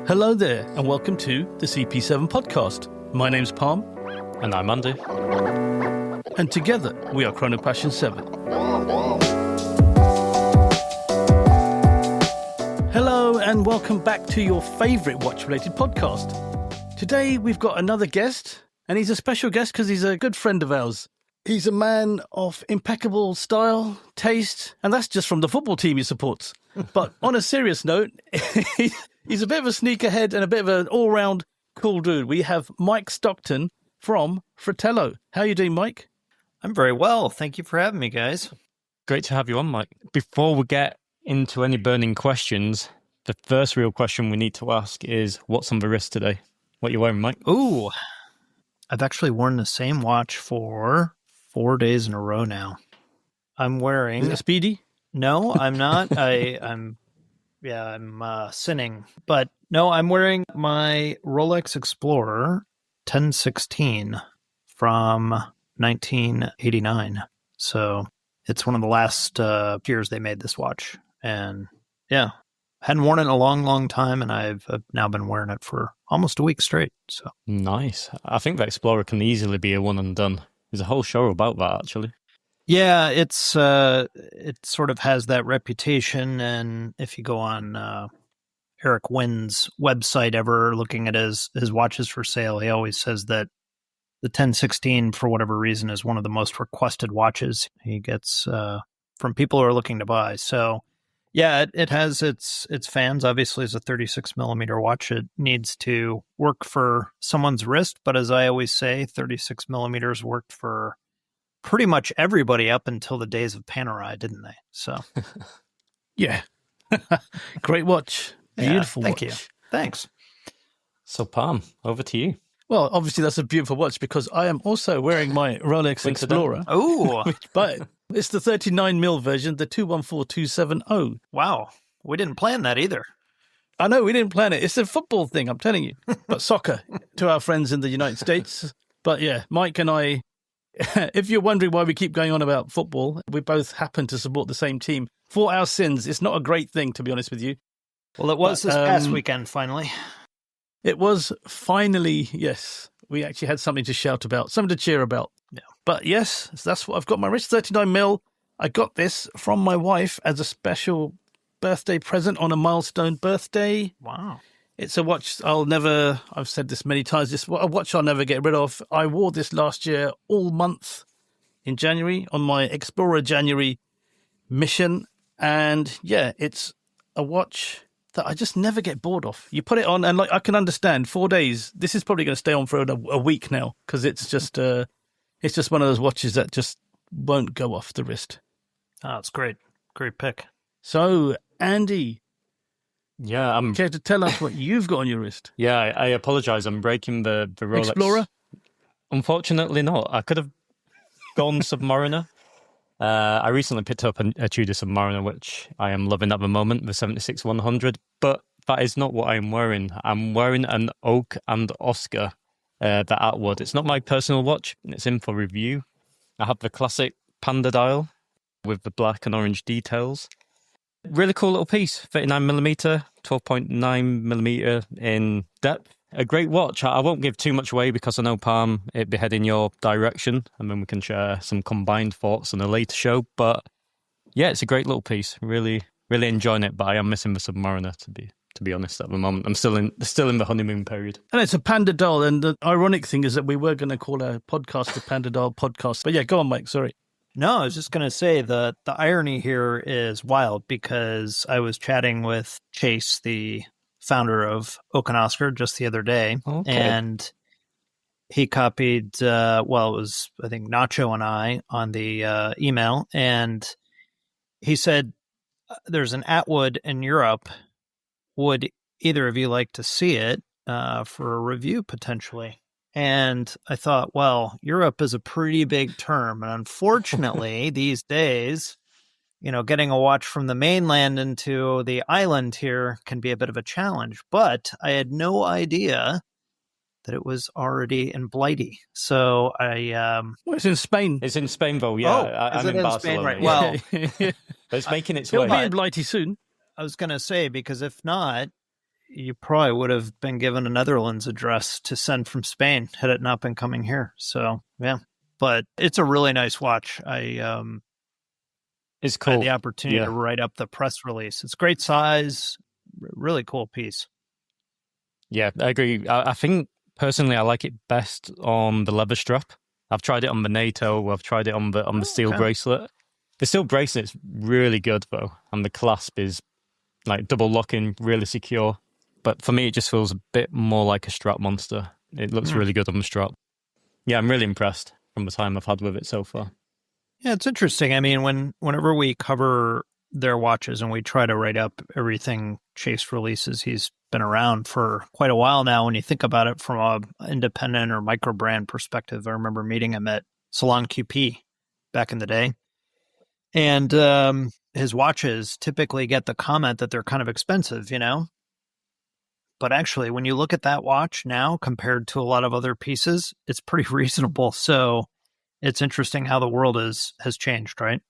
Hello there, and welcome to the CP7 podcast. My name's Palm. And I'm Andy. And together, we are Chrono Passion 7. Hello, and welcome back to your favourite watch-related podcast. Today, we've got another guest, and he's a special guest because he's a good friend of ours. He's a man of impeccable style, taste, and that's just from the football team he supports. But on a serious note, he's a bit of a sneakerhead and a bit of an all-round cool dude. We have Mike Stockton from Fratello. How are you doing, Mike? I'm very well. Thank you for having me, guys. Great to have you on, Mike. Before we get into any burning questions, the first real question we need to ask is, what's on the wrist today? What are you wearing, Mike? Ooh, I've actually worn the same watch for 4 days in a row now. I'm wearing... Is it Speedy? No, I'm not. I'm sinning. But no, I'm wearing my Rolex Explorer 1016 from 1989. So it's one of the last years they made this watch. And yeah, hadn't worn it in a long, long time. And I've now been wearing it for almost a week straight. So Nice. I think the Explorer can easily be a one and done. There's a whole show about that, actually. yeah, it sort of has that reputation. And if you go on Eric Wynn's website ever looking at his watches for sale, he always says that the 1016, for whatever reason, is one of the most requested watches he gets from people who are looking to buy. So yeah, it has its fans. Obviously, as a 36 millimeter watch, it needs to work for someone's wrist. But as I always say, 36 millimeters worked for pretty much everybody up until the days of Panerai, didn't they? So Yeah. Great watch. Beautiful thank watch. you. Thanks. So, Palm, over to you. Well, obviously that's a beautiful watch because I am also wearing my Rolex Explorer. Oh, But it's the 39mm version, the 214270. wow. We didn't plan that either. I know, we didn't plan it. It's a football thing, I'm telling you. But soccer to our friends in the United States. But yeah, Mike and I, if you're wondering why we keep going on about football, we both happen to support the same team. For our sins, it's not a great thing, to be honest with you. Well, it was this past weekend, finally. It was finally, yes, we actually had something to shout about, something to cheer about. Yeah. But yes, that's what I've got. My wrist, 39mm. I got this from my wife as a special birthday present on a milestone birthday. Wow. It's a watch I've said this many times, this a watch I'll never get rid of. I wore this last year all month in January on my Explorer January mission. And yeah, it's a watch that I just never get bored of. You put it on and I can understand 4 days. This is probably going to stay on for a week now because it's just one of those watches that just won't go off the wrist. Oh, it's great. Great pick. So, Andy, Yeah, care to tell us what you've got on your wrist? Yeah, I apologise. I'm breaking the Rolex. Explorer? Unfortunately not. I could have gone Submariner. I recently picked up a Tudor Submariner, which I am loving at the moment, the 76-100, but that is not what I'm wearing. I'm wearing an Oak and Oscar, the Atwood. It's not my personal watch. It's in for review. I have the classic Panda dial with the black and orange details. Really cool little piece, 39mm, 12.9mm in depth. A great watch. I won't give too much away because I know, Palm, it'd be heading your direction, and then we can share some combined thoughts on a later show. But yeah, it's a great little piece. Really, really enjoying it, but I am missing the Submariner, to be honest, at the moment. I'm still in the honeymoon period. And it's a Panda Dial, and the ironic thing is that we were going to call our podcast the Panda Dial podcast. But yeah, go on, Mike, sorry. No, I was just going to say the irony here is wild because I was chatting with Chase, the founder of Oak and Oscar, just the other day. Okay. And he copied, it was, I think, Nacho and I on the email. And he said, there's an Atwood in Europe. Would either of you like to see it for a review potentially? And I thought, well, Europe is a pretty big term. And unfortunately, these days, getting a watch from the mainland into the island here can be a bit of a challenge. But I had no idea that it was already in Blighty. So Well, it's in Spain. It's in Spain, though, yeah. I'm in Barcelona. Spain, right? Yeah. Well, But it's making its It'll way. be in Blighty soon. I was going to say, because if not, you probably would have been given a Netherlands address to send from Spain had it not been coming here. So, yeah. But it's a really nice watch. It's I had cool. the opportunity Yeah. to write up the press release. It's great size, really cool piece. Yeah, I agree. I think personally, I like it best on the leather strap. I've tried it on the NATO. I've tried it on the steel bracelet. The steel bracelet's really good though, and the clasp is like double locking, really secure. But for me, it just feels a bit more like a strap monster. It looks really good on the strap. Yeah, I'm really impressed from the time I've had with it so far. Yeah, it's interesting. I mean, whenever we cover their watches and we try to write up everything Chase releases, he's been around for quite a while now. When you think about it from a independent or micro brand perspective, I remember meeting him at Salon QP back in the day. And his watches typically get the comment that they're kind of expensive, But actually, when you look at that watch now compared to a lot of other pieces, it's pretty reasonable. So it's interesting how the world has changed, right?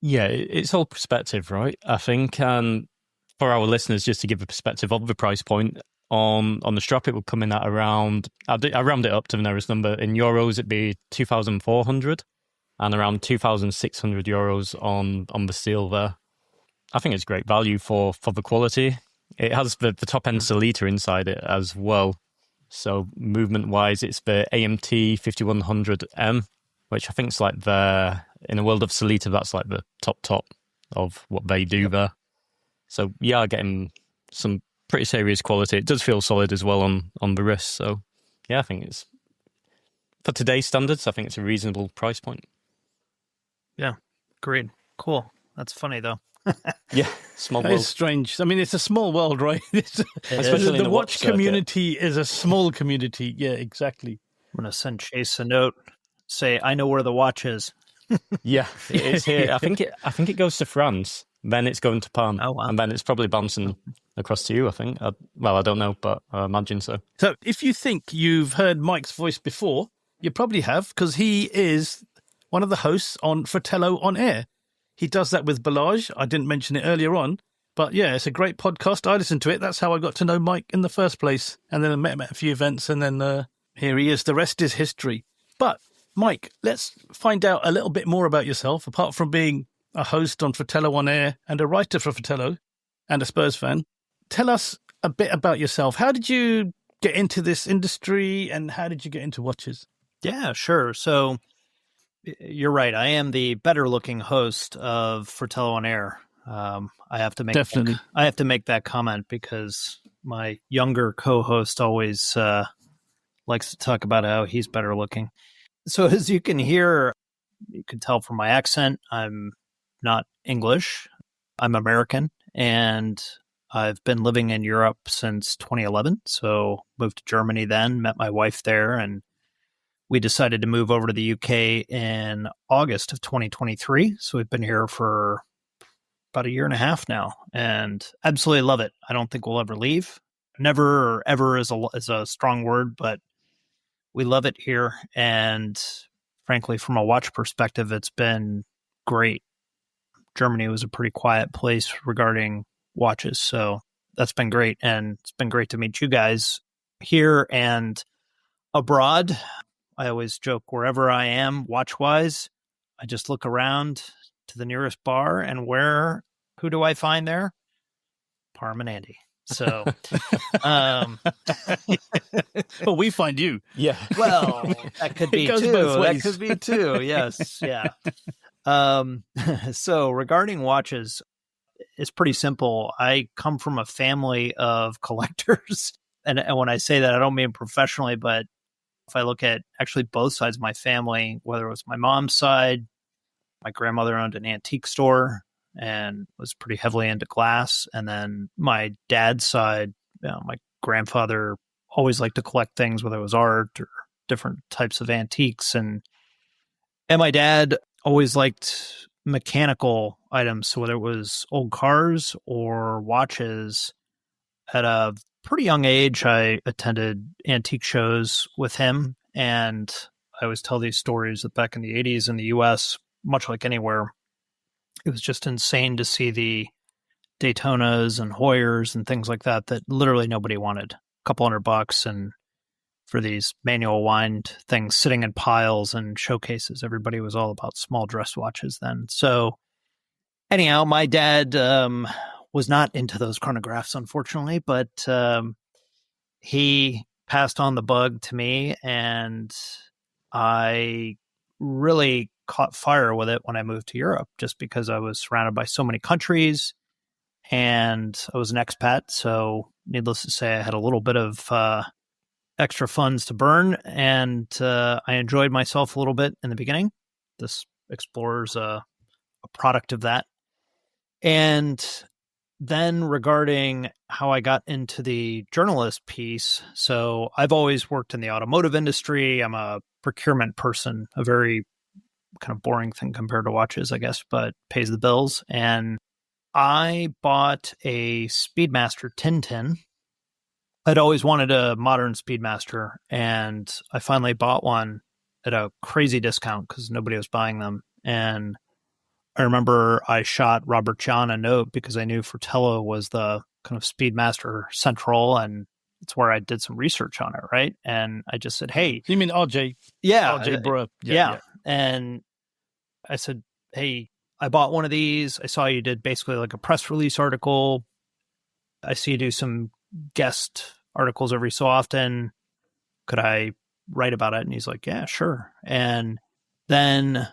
Yeah, it's all perspective, right? I think for our listeners, just to give a perspective of the price point, on the strap, it would come in at around, I round it up to the nearest number. In euros, it'd be 2,400 and around 2,600 euros on the steel there. I think it's great value for the quality. It has the top end Solita inside it as well. So movement wise, it's the AMT 5100M, which I think is like in the world of Solita, that's like the top of what they do there. So yeah, getting some pretty serious quality. It does feel solid as well on the wrist. So yeah, I think it's, for today's standards, I think it's a reasonable price point. Yeah, agreed. Cool. That's funny though. Yeah, small That world. is strange. I mean, it's a small world, right? Especially in the the watch circuit. community is a small community. Yeah, exactly. I'm going to send Chase a note, say, I know where the watch is. Yeah, it's here. I think it goes to France, then it's going to Palm, Oh, wow. and then it's probably bouncing across to you, I think. I don't know, but I imagine so. So if you think you've heard Mike's voice before, you probably have, because he is one of the hosts on Fratello On Air. He does that with Balaj. I didn't mention it earlier on, but yeah, it's a great podcast. I listened to it. That's how I got to know Mike in the first place. And then I met him at a few events, and then here he is. The rest is history. But Mike, let's find out a little bit more about yourself, apart from being a host on Fratello On Air and a writer for Fratello and a Spurs fan. Tell us a bit about yourself. How did you get into this industry, and how did you get into watches? Yeah, sure. So you're right. I am the better looking host of Fratello On Air. I have to make that comment because my younger co-host always likes to talk about how he's better looking. So as you can hear, you can tell from my accent, I'm not English. I'm American, and I've been living in Europe since 2011. So moved to Germany then, met my wife there, and we decided to move over to the UK in August of 2023. So we've been here for about a year and a half now, and absolutely love it. I don't think we'll ever leave. Never or ever is a strong word, but we love it here. And frankly, from a watch perspective, it's been great. Germany was a pretty quiet place regarding watches, so that's been great. And it's been great to meet you guys here and abroad. I always joke, wherever I am watch-wise, I just look around to the nearest bar, and who do I find there? Parm and Andy. So, Well, we find you. Yeah. well, that could be goes too. both That ways. could be too. Yes. Yeah. So regarding watches, it's pretty simple. I come from a family of collectors. And when I say that, I don't mean professionally, but if I look at actually both sides of my family, whether it was my mom's side, my grandmother owned an antique store and was pretty heavily into glass. And then my dad's side, my grandfather always liked to collect things, whether it was art or different types of antiques. And my dad always liked mechanical items. So whether it was old cars or watches, at a pretty young age, I attended antique shows with him. And I always tell these stories that back in the 80s in the US, much like anywhere, it was just insane to see the Daytonas and Hoyers and things like that literally nobody wanted. A couple $100, and for these manual wind things sitting in piles and showcases, everybody was all about small dress watches then. So anyhow, my dad was not into those chronographs, unfortunately, but he passed on the bug to me, and I really caught fire with it when I moved to Europe, just because I was surrounded by so many countries and I was an expat. So needless to say, I had a little bit of extra funds to burn, and I enjoyed myself a little bit in the beginning. This Explorer's a product of that. And then regarding how I got into the journalist piece, so I've always worked in the automotive industry. I'm a procurement person, a very kind of boring thing compared to watches, I guess, but pays the bills. And I bought a Speedmaster Tintin. I'd always wanted a modern Speedmaster, and I finally bought one at a crazy discount because nobody was buying them. And I remember I shot Robert John a note because I knew Fratello was the kind of Speedmaster Central, and it's where I did some research on it, right? And I just said, hey. You mean RJ? Yeah. RJ Brewer. Yeah. And I said, hey, I bought one of these. I saw you did basically like a press release article. I see you do some guest articles every so often. Could I write about it? And he's like, yeah, sure. And then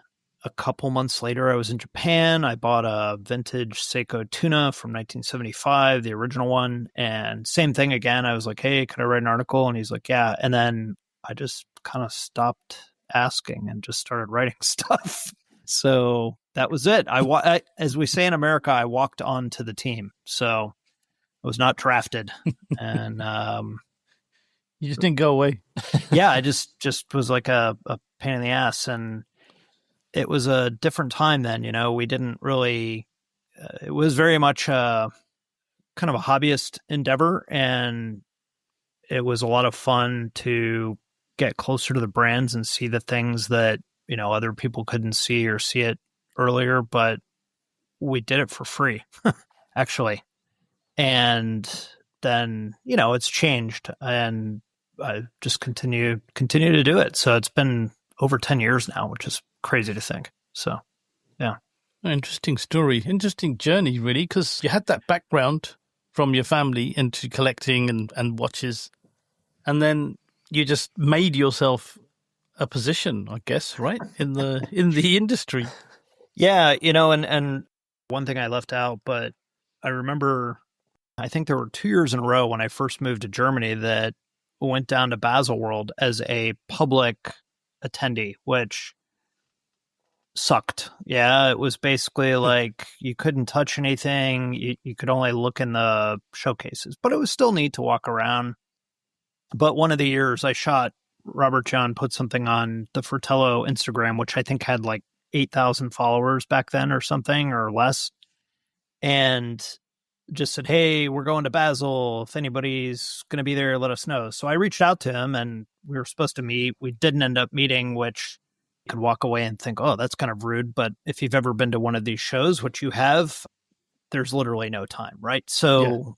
a couple months later, I was in Japan. I bought a vintage Seiko tuna from 1975, the original one. And same thing again. I was like, hey, could I write an article? And he's like, yeah. And then I just kind of stopped asking and just started writing stuff. So that was it. As we say in America, I walked onto the team. So I was not drafted. And you just didn't go away. Yeah, I just was like a pain in the ass. And it was a different time then, we didn't really, it was very much kind of a hobbyist endeavor. And it was a lot of fun to get closer to the brands and see the things that, other people couldn't see or see it earlier, but we did it for free, actually. And then, it's changed, and I just continue to do it. So it's been over 10 years now, which is crazy to think. So, yeah. Interesting story. Interesting journey, really, because you had that background from your family into collecting and watches. And then you just made yourself a position, I guess, right? In the industry. Yeah, and one thing I left out, but I remember, I think there were 2 years in a row when I first moved to Germany that went down to Baselworld as a public attendee, which sucked. Yeah, it was basically like you couldn't touch anything. You could only look in the showcases, but it was still neat to walk around. But one of the years I shot, Robert John put something on the Fratello Instagram, which I think had like 8,000 followers back then or something or less. And just said, hey, we're going to Basel. If anybody's going to be there, let us know. So I reached out to him, and we were supposed to meet. We didn't end up meeting, which you could walk away and think, oh, that's kind of rude. But if you've ever been to one of these shows, which you have, there's literally no time, right? So,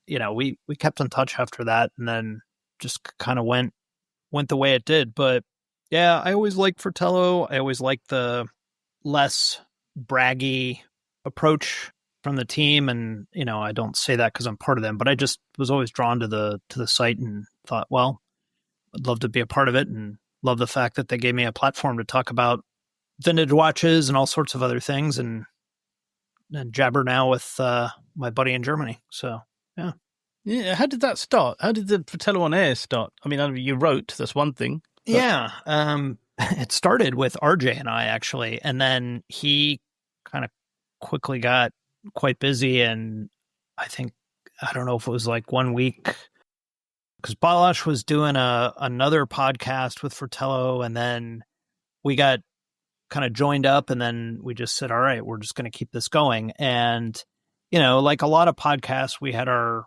we kept in touch after that, and then just kind of went the way it did. But yeah, I always liked Fratello. I always liked the less braggy approach from the team. And, I don't say that because I'm part of them, but I just was always drawn to the site and thought, well, I'd love to be a part of it, and love the fact that they gave me a platform to talk about vintage watches and all sorts of other things, and jabber now with my buddy in Germany. So, yeah. Yeah, how did that start? How did the Fratello On Air start? I mean, you wrote, that's one thing. But... Yeah, it started with RJ and I, actually, and then he kind of quickly got quite busy, and I don't know if it was like 1 week, because Balash was doing another podcast with Fratello, and then we got kind of joined up, and then we just said, all right, we're just going to keep this going. And, like a lot of podcasts, we had our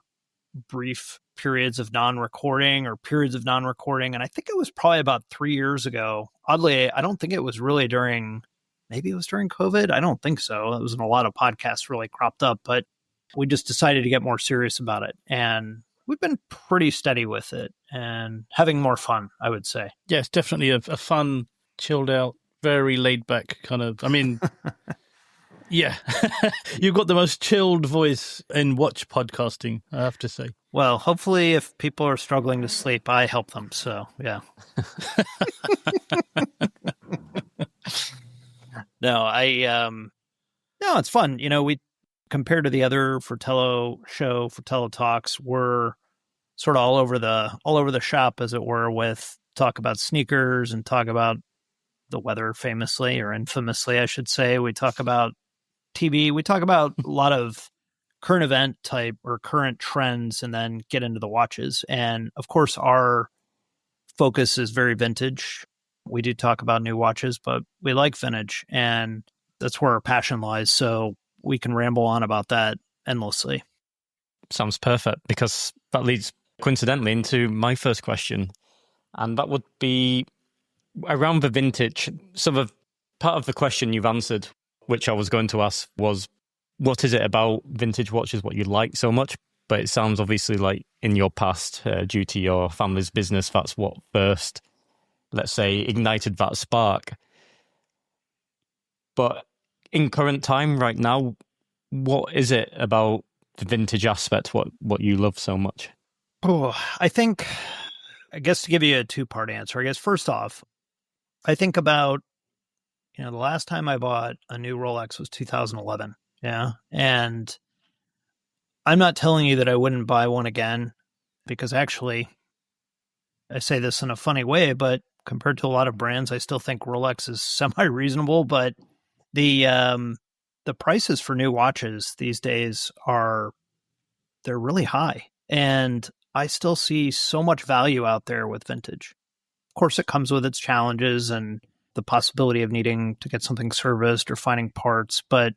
brief periods of non-recording. And I think it was probably about 3 years ago. Oddly, I don't think it was really maybe it was during COVID. I don't think so. It was when a lot of podcasts really cropped up, but we just decided to get more serious about it. And we've been pretty steady with it and having more fun, I would say. Yeah, it's definitely a fun, chilled out, very laid back kind of. I mean, yeah, you've got the most chilled voice in watch podcasting, I have to say. Well, hopefully, if people are struggling to sleep, I help them. So, yeah. No, it's fun. We compared to the other Fratello show, Fratello Talks, we're sort of all over the shop, as it were, with talk about sneakers and talk about the weather, famously or infamously, I should say. We talk about TV. We talk about a lot of current event type or current trends, and then get into the watches. And of course, our focus is very vintage. We do talk about new watches, but we like vintage, and that's where our passion lies. So we can ramble on about that endlessly. Sounds perfect, because that leads coincidentally into my first question. And that would be around the vintage. So the part of the question you've answered, which I was going to ask, was what is it about vintage watches what you like so much? But it sounds obviously like in your past, due to your family's business, that's what first, let's say, ignited that spark. But in current time right now, what is it about the vintage aspect what you love so much? Oh, I guess to give you a two-part answer, I guess first off, I think about, the last time I bought a new Rolex was 2011. Yeah. And I'm not telling you that I wouldn't buy one again, because actually, I say this in a funny way, but compared to a lot of brands, I still think Rolex is semi-reasonable. But the prices for new watches these days they're really high. And I still see so much value out there with vintage. Of course, it comes with its challenges and the possibility of needing to get something serviced or finding parts. But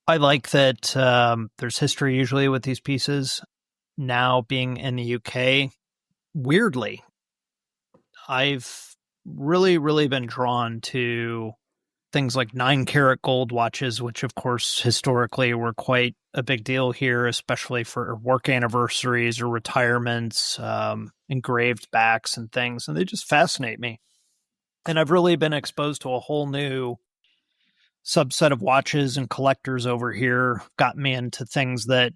I like that there's history usually with these pieces. Now being in the UK, weirdly, I've really, really been drawn to things like 9-karat gold watches, which of course historically were quite a big deal here, especially for work anniversaries or retirements, engraved backs and things. And they just fascinate me. And I've really been exposed to a whole new subset of watches and collectors over here. Got me into things that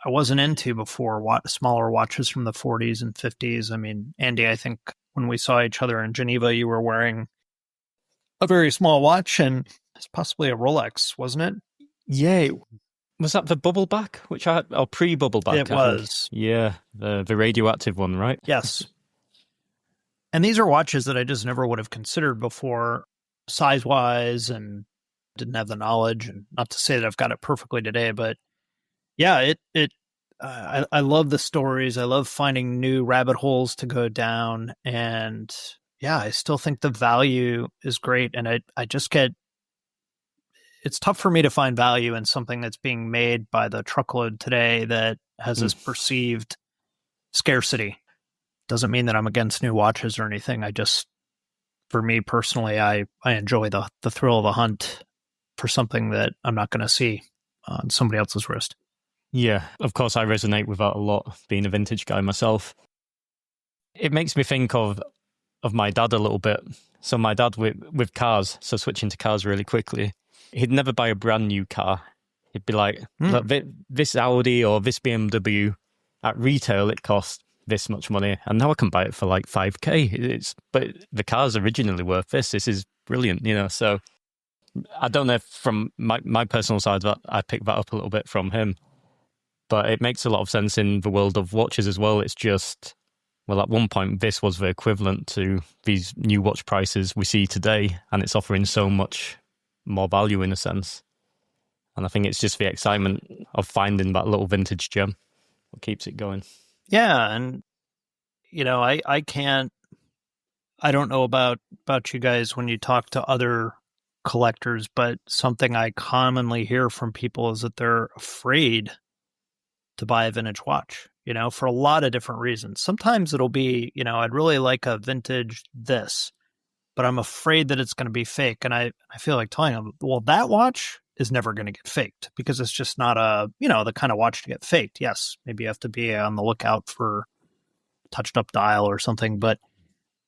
I wasn't into before, smaller watches from the 40s and 50s. I mean, Andy, I think when we saw each other in Geneva, you were wearing a very small watch, and it's possibly a Rolex, wasn't it? Yeah. Was that the bubble back, which I had, or pre-bubble back? It was. Yeah, the radioactive one, right? Yes. And these are watches that I just never would have considered before, size-wise, and didn't have the knowledge. And not to say that I've got it perfectly today, but yeah, I love the stories. I love finding new rabbit holes to go down, and yeah, I still think the value is great. And I just it's tough for me to find value in something that's being made by the truckload today that has this perceived scarcity. Doesn't mean that I'm against new watches or anything. For me personally, I enjoy the thrill of the hunt for something that I'm not going to see on somebody else's wrist. Yeah, of course, I resonate with that a lot, being a vintage guy myself. It makes me think of my dad a little bit. So my dad with cars, so switching to cars really quickly, he'd never buy a brand new car. He'd be like, look, this Audi or this BMW, at retail, it costs this much money, and now I can buy it for like 5k. But the car's originally worth this. This is brilliant, So I don't know if from my personal side that I picked that up a little bit from him, but it makes a lot of sense in the world of watches as well. It's just, well, at one point this was the equivalent to these new watch prices we see today, and it's offering so much more value in a sense. And I think it's just the excitement of finding that little vintage gem what keeps it going. Yeah, and I don't know about you guys when you talk to other collectors, but something I commonly hear from people is that they're afraid to buy a vintage watch, for a lot of different reasons. Sometimes it'll be, I'd really like a vintage this, but I'm afraid that it's going to be fake. And I feel like telling them, well, that watch is never going to get faked because it's just not the kind of watch to get faked. Yes, maybe you have to be on the lookout for touched up dial or something, but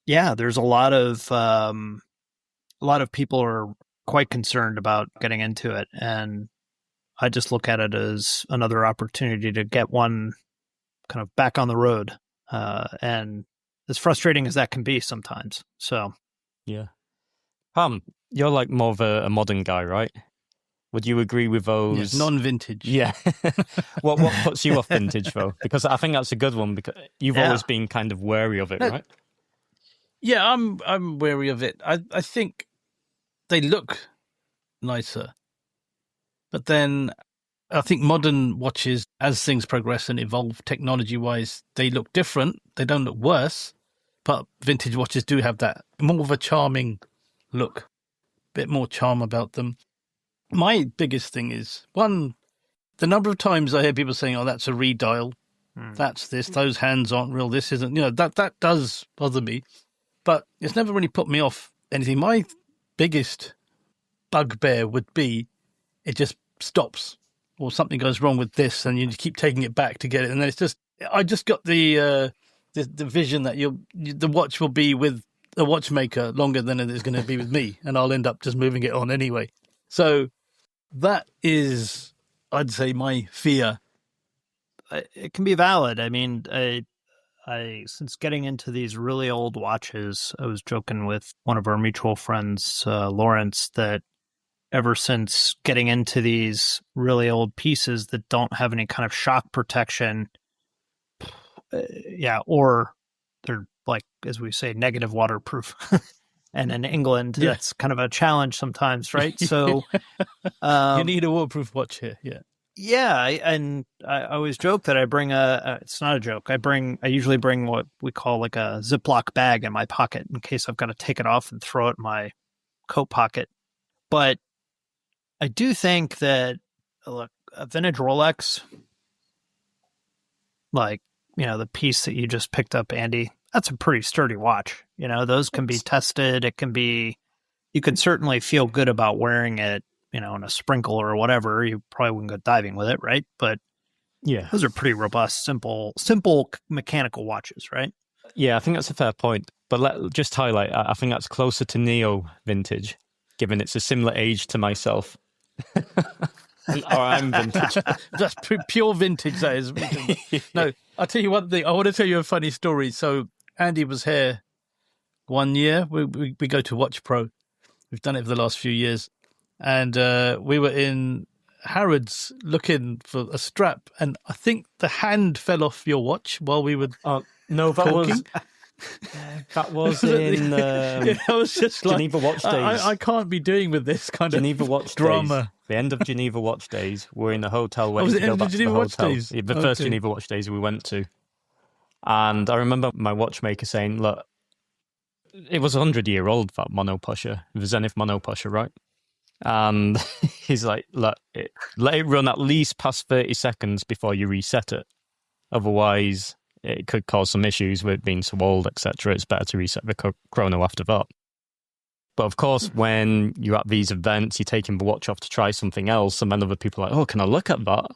yeah, there's a lot of people are quite concerned about getting into it, and I just look at it as another opportunity to get one kind of back on the road, and as frustrating as that can be sometimes. So, yeah. You're like more of a modern guy, right? Would you agree with those? Yes, non-vintage. Yeah. What puts you off vintage, though? Because I think that's a good one, because you've always been kind of wary of it, right? Yeah, I'm wary of it. I think they look nicer. But then I think modern watches, as things progress and evolve technology-wise, they look different. They don't look worse. But vintage watches do have that more of a charming look, a bit more charm about them. My biggest thing is, one, the number of times I hear people saying, oh, that's a redial, that's this, those hands aren't real, this isn't, that does bother me. But it's never really put me off anything. My biggest bugbear would be it just stops or something goes wrong with this and you keep taking it back to get it. And then it's just, I just got the vision that the watch will be with a watchmaker longer than it is going to be with me. And I'll end up just moving it on anyway. So that is, I'd say, my fear. It can be valid. I mean, I since getting into these really old watches, I was joking with one of our mutual friends, Lawrence, that ever since getting into these really old pieces that don't have any kind of shock protection, or they're like, as we say, negative waterproof. And in England, that's kind of a challenge sometimes, right? So you need a waterproof watch here, yeah. Yeah, I always joke that I bring it's not a joke. I usually bring what we call like a Ziploc bag in my pocket in case I've got to take it off and throw it in my coat pocket. But I do think that, look, a vintage Rolex, like, the piece that you just picked up, Andy, that's a pretty sturdy watch. Those can be tested. You can certainly feel good about wearing it, in a sprinkle or whatever. You probably wouldn't go diving with it, right? But yeah, those are pretty robust, simple mechanical watches, right? Yeah, I think that's a fair point. But just highlight, I think that's closer to neo vintage, given it's a similar age to myself. Or I'm vintage. That's pure vintage, that is. No, I'll tell you one thing. I want to tell you a funny story. So Andy was here one year. We go to Watch Pro. We've done it for the last few years. And we were in Harrods looking for a strap, and I think the hand fell off your watch while we were no, talking. That was in I was just Geneva Watch Days. I can't be doing with this kind Geneva of Watch drama. Days. The end of Geneva Watch Days. We're in the hotel waiting Was it to go end back of to Geneva the Watch hotel. Days? The first Geneva Watch Days we went to. And I remember my watchmaker saying, look, it was 100-year-old, that monopusher, the Zenith monopusher, right? And he's like, let it run at least past 30 seconds before you reset it. Otherwise, it could cause some issues with it being so old, etc. It's better to reset the chrono after that. But of course, when you're at these events, you're taking the watch off to try something else, and then other people are like, oh, can I look at that?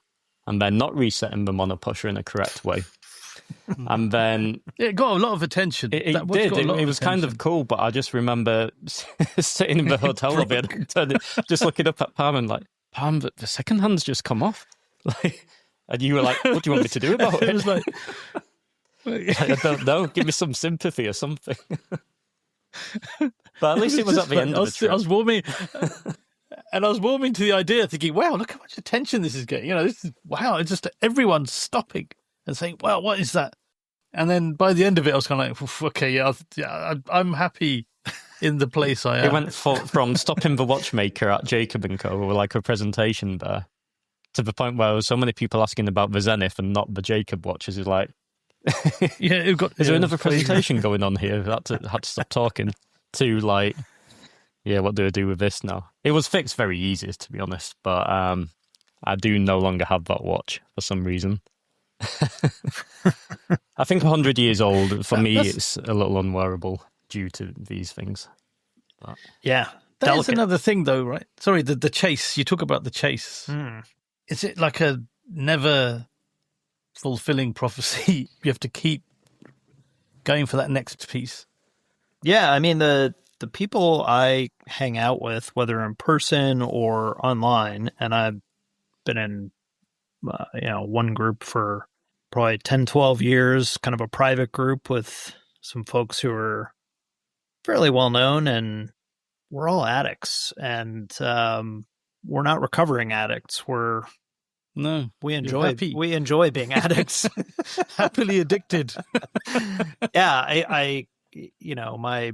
And then not resetting the monopusher in a correct way. And then it got a lot of attention. It did. It was kind of cool, but I just remember sitting in the hotel lobby and just looking up at Pam and like, Pam, the second hand's just come off. And you were like, what do you want me to do about it? It was like, I don't know. Give me some sympathy or something. But at least it was at the end of the trip. I was warming, and I was warming to the idea, thinking, wow, look how much attention this is getting. This is, wow, it's just everyone's stopping and saying, wow, what is that? And then by the end of it, I was kind of like, okay, I'm happy in the place I am. It went from stopping the watchmaker at Jacob & Co. or like a presentation there to the point where there was so many people asking about the Zenith and not the Jacob watches. It's like, is there another presentation going on here? I had to stop talking to like, what do I do with this now? It was fixed very easy, to be honest, but I do no longer have that watch for some reason. I think 100 years old, for me, it's a little unwearable due to these things. But Yeah. That is Delicate. another thing, though, right? Sorry, the chase. You talk about the chase. Is it like a never fulfilling prophecy? You have to keep going for that next piece. Yeah, I mean the people I hang out with, whether in person or online, and I've been in one group for probably 10, 12 years, kind of a private group with some folks who are fairly well known, and we're all addicts, and we're not recovering addicts. No, We you're happy. enjoy being addicts. Happily addicted. Yeah, I my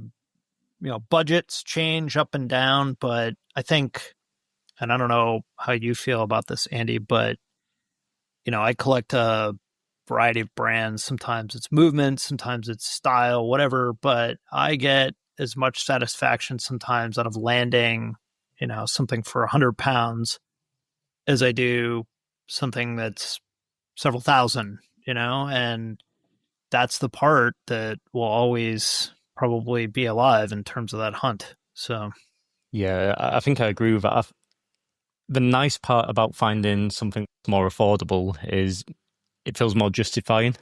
budgets change up and down, but I think, and I don't know how you feel about this, Andy, but I collect a variety of brands. Sometimes it's movement, sometimes it's style, whatever, but I get as much satisfaction sometimes out of landing, something for 100 pounds as I do something that's several thousand, and that's the part that will always probably be alive in terms of that hunt. So, yeah, I think I agree with that. The nice part about finding something more affordable is it feels more justifying.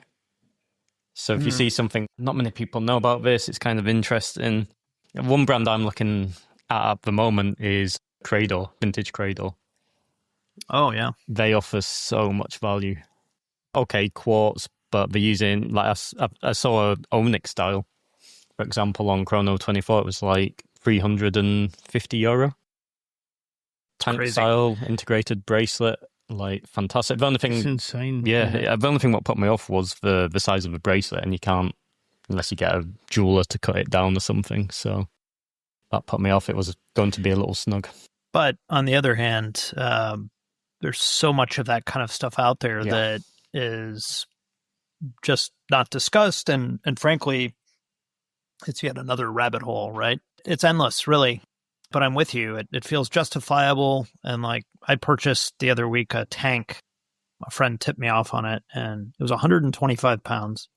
So if you see something, not many people know about this, it's kind of interesting. One brand I'm looking at the moment is Cradle, Vintage Cradle. oh yeah, They offer so much value. Okay, quartz, but they're using, like, I saw a Onyx style, for example, on Chrono 24. It was like €350. Tank crazy. style integrated bracelet, like fantastic. The only It's thing, insane. yeah, the only thing what put me off was the size of the bracelet, and you can't unless you get a jeweler to cut it down or something. So that put me off. It was going to be a little snug. But on the other hand, there's so much of that kind of stuff out there that is just not discussed, and frankly, it's yet another rabbit hole, right? It's endless, really. But I'm with you. It feels justifiable. And like I purchased the other week a tank. A friend tipped me off on it, and it was 125 pounds.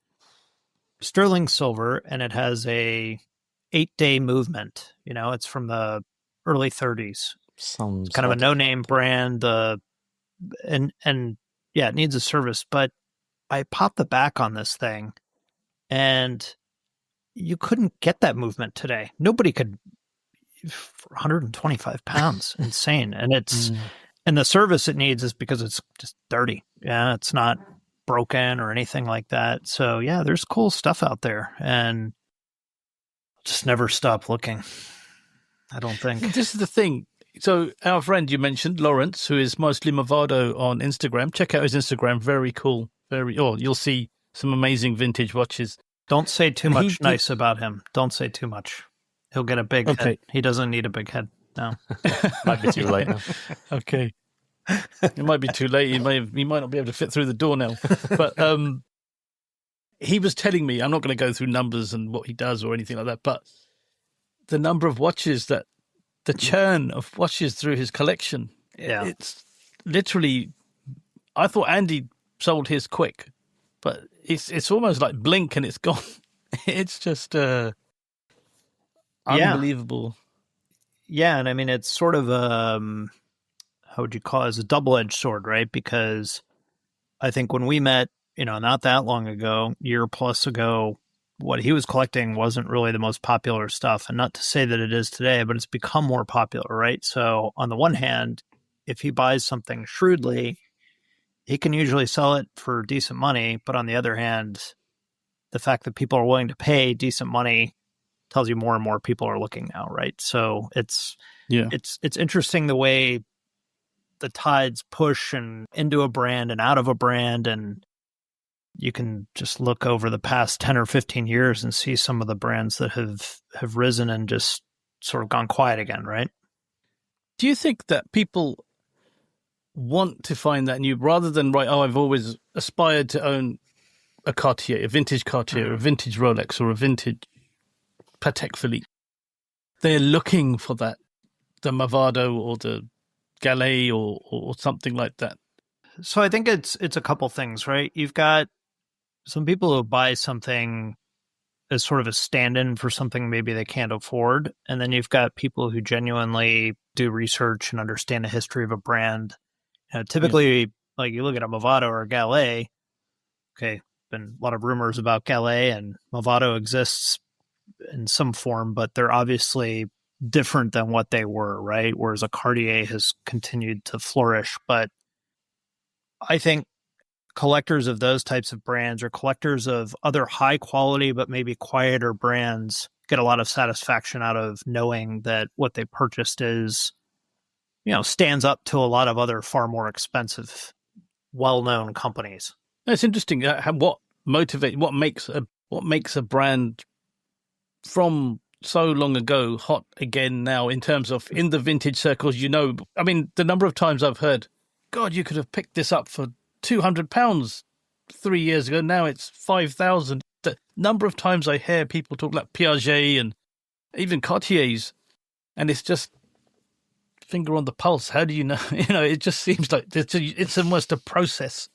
Sterling silver, and it has a 8-day movement. It's from the early 30s. Sounds Kind of a no-name brand. And yeah, it needs a service. But I popped the back on this thing, and you couldn't get that movement today. Nobody could for 125 pounds. Insane. And and the service it needs is because it's just dirty. Yeah, it's not broken or anything like that. So yeah, there's cool stuff out there, and just never stop looking, I don't think. This is the thing. So our friend you mentioned, Lawrence, who is mostly Movado on Instagram, check out his Instagram. Very cool. You'll see some amazing vintage watches. Don't say too much nice about him. Don't say too much. He'll get a big head. He doesn't need a big head. No. Might be too late now. Okay. It might be too late. He might not be able to fit through the door now. But he was telling me, I'm not going to go through numbers and what he does or anything like that, but the number of watches the churn of watches through his collection. Yeah. It's literally, I thought Andy sold his quick, but it's almost like blink and it's gone. It's just unbelievable. Yeah, and I mean, it's sort of how would you call it? It's a double-edged sword, right? Because I think when we met, not that long ago, year plus ago, what he was collecting wasn't really the most popular stuff. And not to say that it is today, but it's become more popular, right? So on the one hand, if he buys something shrewdly, he can usually sell it for decent money. But on the other hand, the fact that people are willing to pay decent money tells you more and more people are looking now, right? So it's interesting the way the tides push and into a brand and out of a brand, and you can just look over the past 10 or 15 years and see some of the brands that have risen and just sort of gone quiet again, right? Do you think that people want to find that new rather than, I've always aspired to own a Cartier, a vintage Cartier, a vintage Rolex, or a vintage Patek Philippe? They're looking for that, the Movado or the Gallet or something like that. So I think it's a couple things, right? You've got some people who buy something as sort of a stand-in for something maybe they can't afford. And then you've got people who genuinely do research and understand the history of a brand. Typically, like you look at a Movado or a Gallet, okay, been a lot of rumors about Gallet, and Movado exists in some form, but they're obviously different than what they were, right? Whereas a Cartier has continued to flourish. But I think collectors of those types of brands, or collectors of other high quality but maybe quieter brands, get a lot of satisfaction out of knowing that what they purchased is, stands up to a lot of other far more expensive, well-known companies. It's interesting what makes a brand from so long ago hot again now, in terms of in the vintage circles. I mean, the number of times I've heard, God, you could have picked this up for £200 3 years ago. Now it's 5,000. The number of times I hear people talk like Piaget and even Cartiers, and it's just finger on the pulse. How do you know? It just seems like it's almost a process.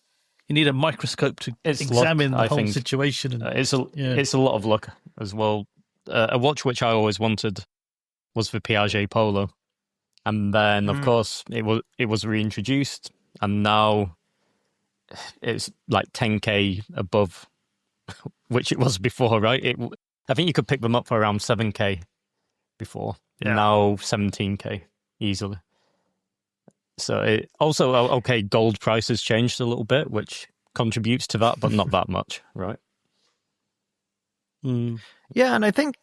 You need a microscope to examine the whole situation. It's a lot of luck as well. A watch which I always wanted was the Piaget Polo, and then of course it was reintroduced, and now it's like 10k above which it was before, right? I think you could pick them up for around 7k before. Yeah. Now 17k easily. So it also, okay, gold price has changed a little bit, which contributes to that, but not that much, right? Yeah, and I think,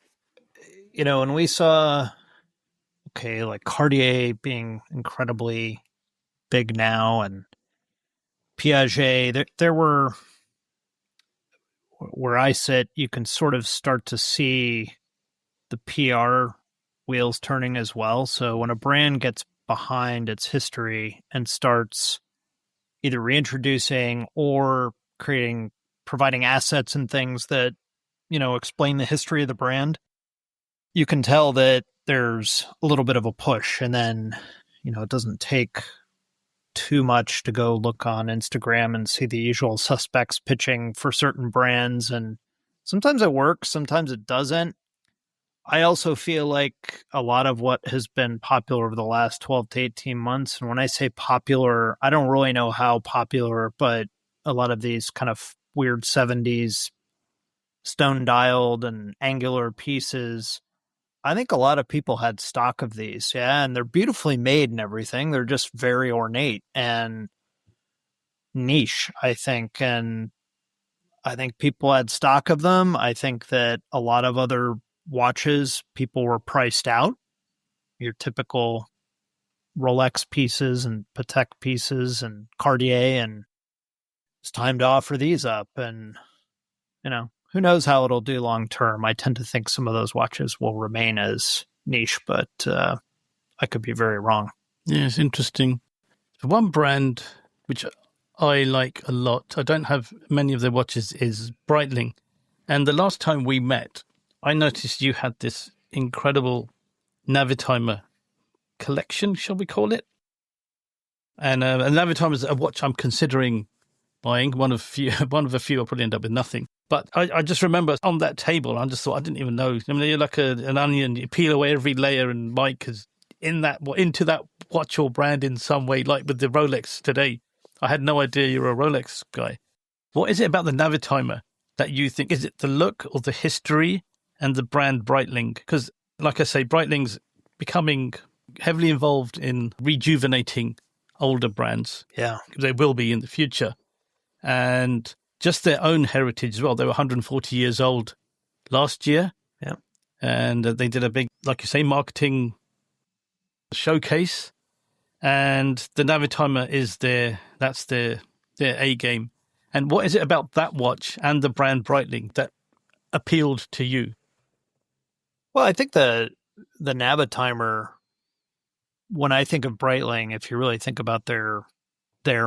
when we saw, like Cartier being incredibly big now, and Piaget, there were, where I sit, you can sort of start to see the PR wheels turning as well. So when a brand gets behind its history and starts either reintroducing or providing assets and things that, explain the history of the brand, you can tell that there's a little bit of a push. And then, it doesn't take too much to go look on Instagram and see the usual suspects pitching for certain brands. And sometimes it works, sometimes it doesn't. I also feel like a lot of what has been popular over the last 12 to 18 months, and when I say popular, I don't really know how popular, but a lot of these kind of weird 70s stone dialed and angular pieces, I think a lot of people had stock of these. Yeah. And they're beautifully made and everything. They're just very ornate and niche, I think. And I think people had stock of them. I think that a lot of other watches, people were priced out. Your typical Rolex pieces and Patek pieces and Cartier, and it's time to offer these up. And, who knows how it'll do long term. I tend to think some of those watches will remain as niche, but I could be very wrong. Yeah, it's interesting. One brand which I like a lot, I don't have many of their watches, is Breitling. And the last time we met, I noticed you had this incredible Navitimer collection, shall we call it? And a Navitimer is a watch I'm considering buying. One of a few. I'll probably end up with nothing. But I just remember on that table, I just thought, I didn't even know. I mean, you're like an onion. You peel away every layer, and Mike is into that watch or brand in some way, like with the Rolex today. I had no idea you're a Rolex guy. What is it about the Navitimer that you think? Is it the look or the history and the brand Breitling? Because, like I say, Breitling's becoming heavily involved in rejuvenating older brands. Yeah. They will be in the future. And just their own heritage as well. They were 140 years old last year. Yeah. And they did a big, like you say, marketing showcase. And the Navitimer is that's their A game. And what is it about that watch and the brand Breitling that appealed to you? Well, I think the Navitimer, when I think of Breitling, if you really think about their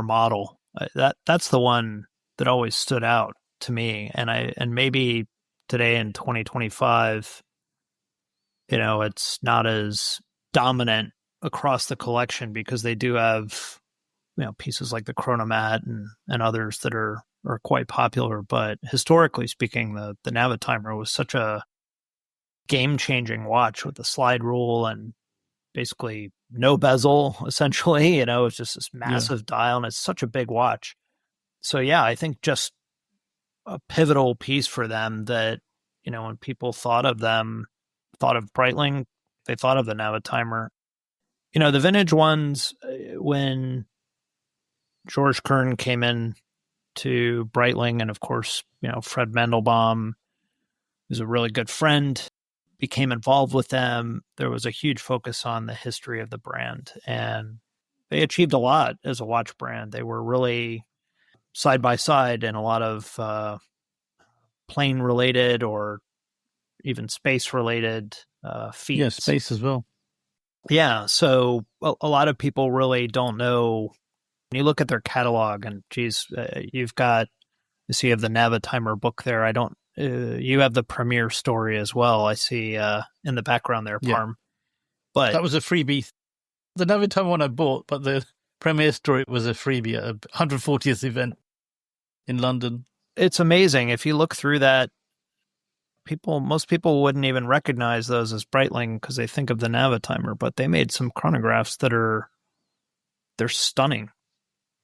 model, that's the one that always stood out to me. And maybe today in 2025, it's not as dominant across the collection because they do have, pieces like the Chronomat and others that are are quite popular, but historically speaking, the Navitimer was such a game-changing watch with the slide rule and basically no bezel, essentially. It's just this massive dial, and it's such a big watch. So yeah, I think just a pivotal piece for them that, when people thought of Breitling, they thought of the Navitimer. The vintage ones, when George Kern came in to Breitling, and of course, Fred Mandelbaum, who's a really good friend, became involved with them. There was a huge focus on the history of the brand, and they achieved a lot as a watch brand. They were really side by side in a lot of plane related or even space related feats. Yeah, space as well. Yeah, so a lot of people really don't know. When you look at their catalog, and geez, you've got, you see, you have the Navitimer book there. You have the premiere story as well. I see in the background there, Parm. But that was a freebie. The Navitimer one I bought, but the premiere story was a freebie at a 140th event in London. It's amazing. If you look through that, most people wouldn't even recognize those as Breitling because they think of the Navitimer, but they made some chronographs they're stunning.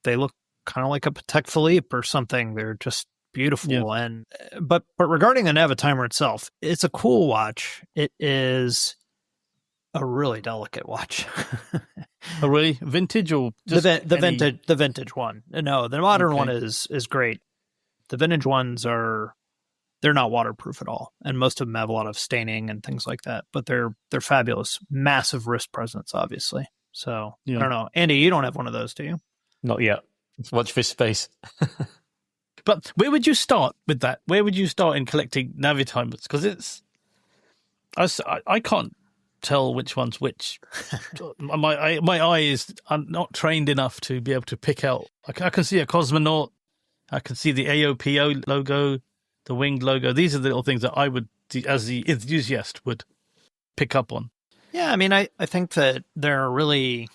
They look kind of like a Patek Philippe or something. They're just beautiful. Yeah. But regarding the Navitimer itself, it's a cool watch. It is a really delicate watch. Oh, really? Vintage or just the vintage one? No, the modern one is great. The vintage ones they're not waterproof at all, and most of them have a lot of staining and things like that. But they're fabulous. Massive wrist presence, obviously. So I don't know, Andy, you don't have one of those, do you? Not yet. Watch this space. But where would you start with that? Where would you start in collecting Navitimers? Because I can't tell which one's which. my eye is not trained enough to be able to pick out. I can see a cosmonaut. I can see the AOPO logo, the winged logo. These are the little things that I would, as the enthusiast, would pick up on. Yeah, I mean, I think that they're really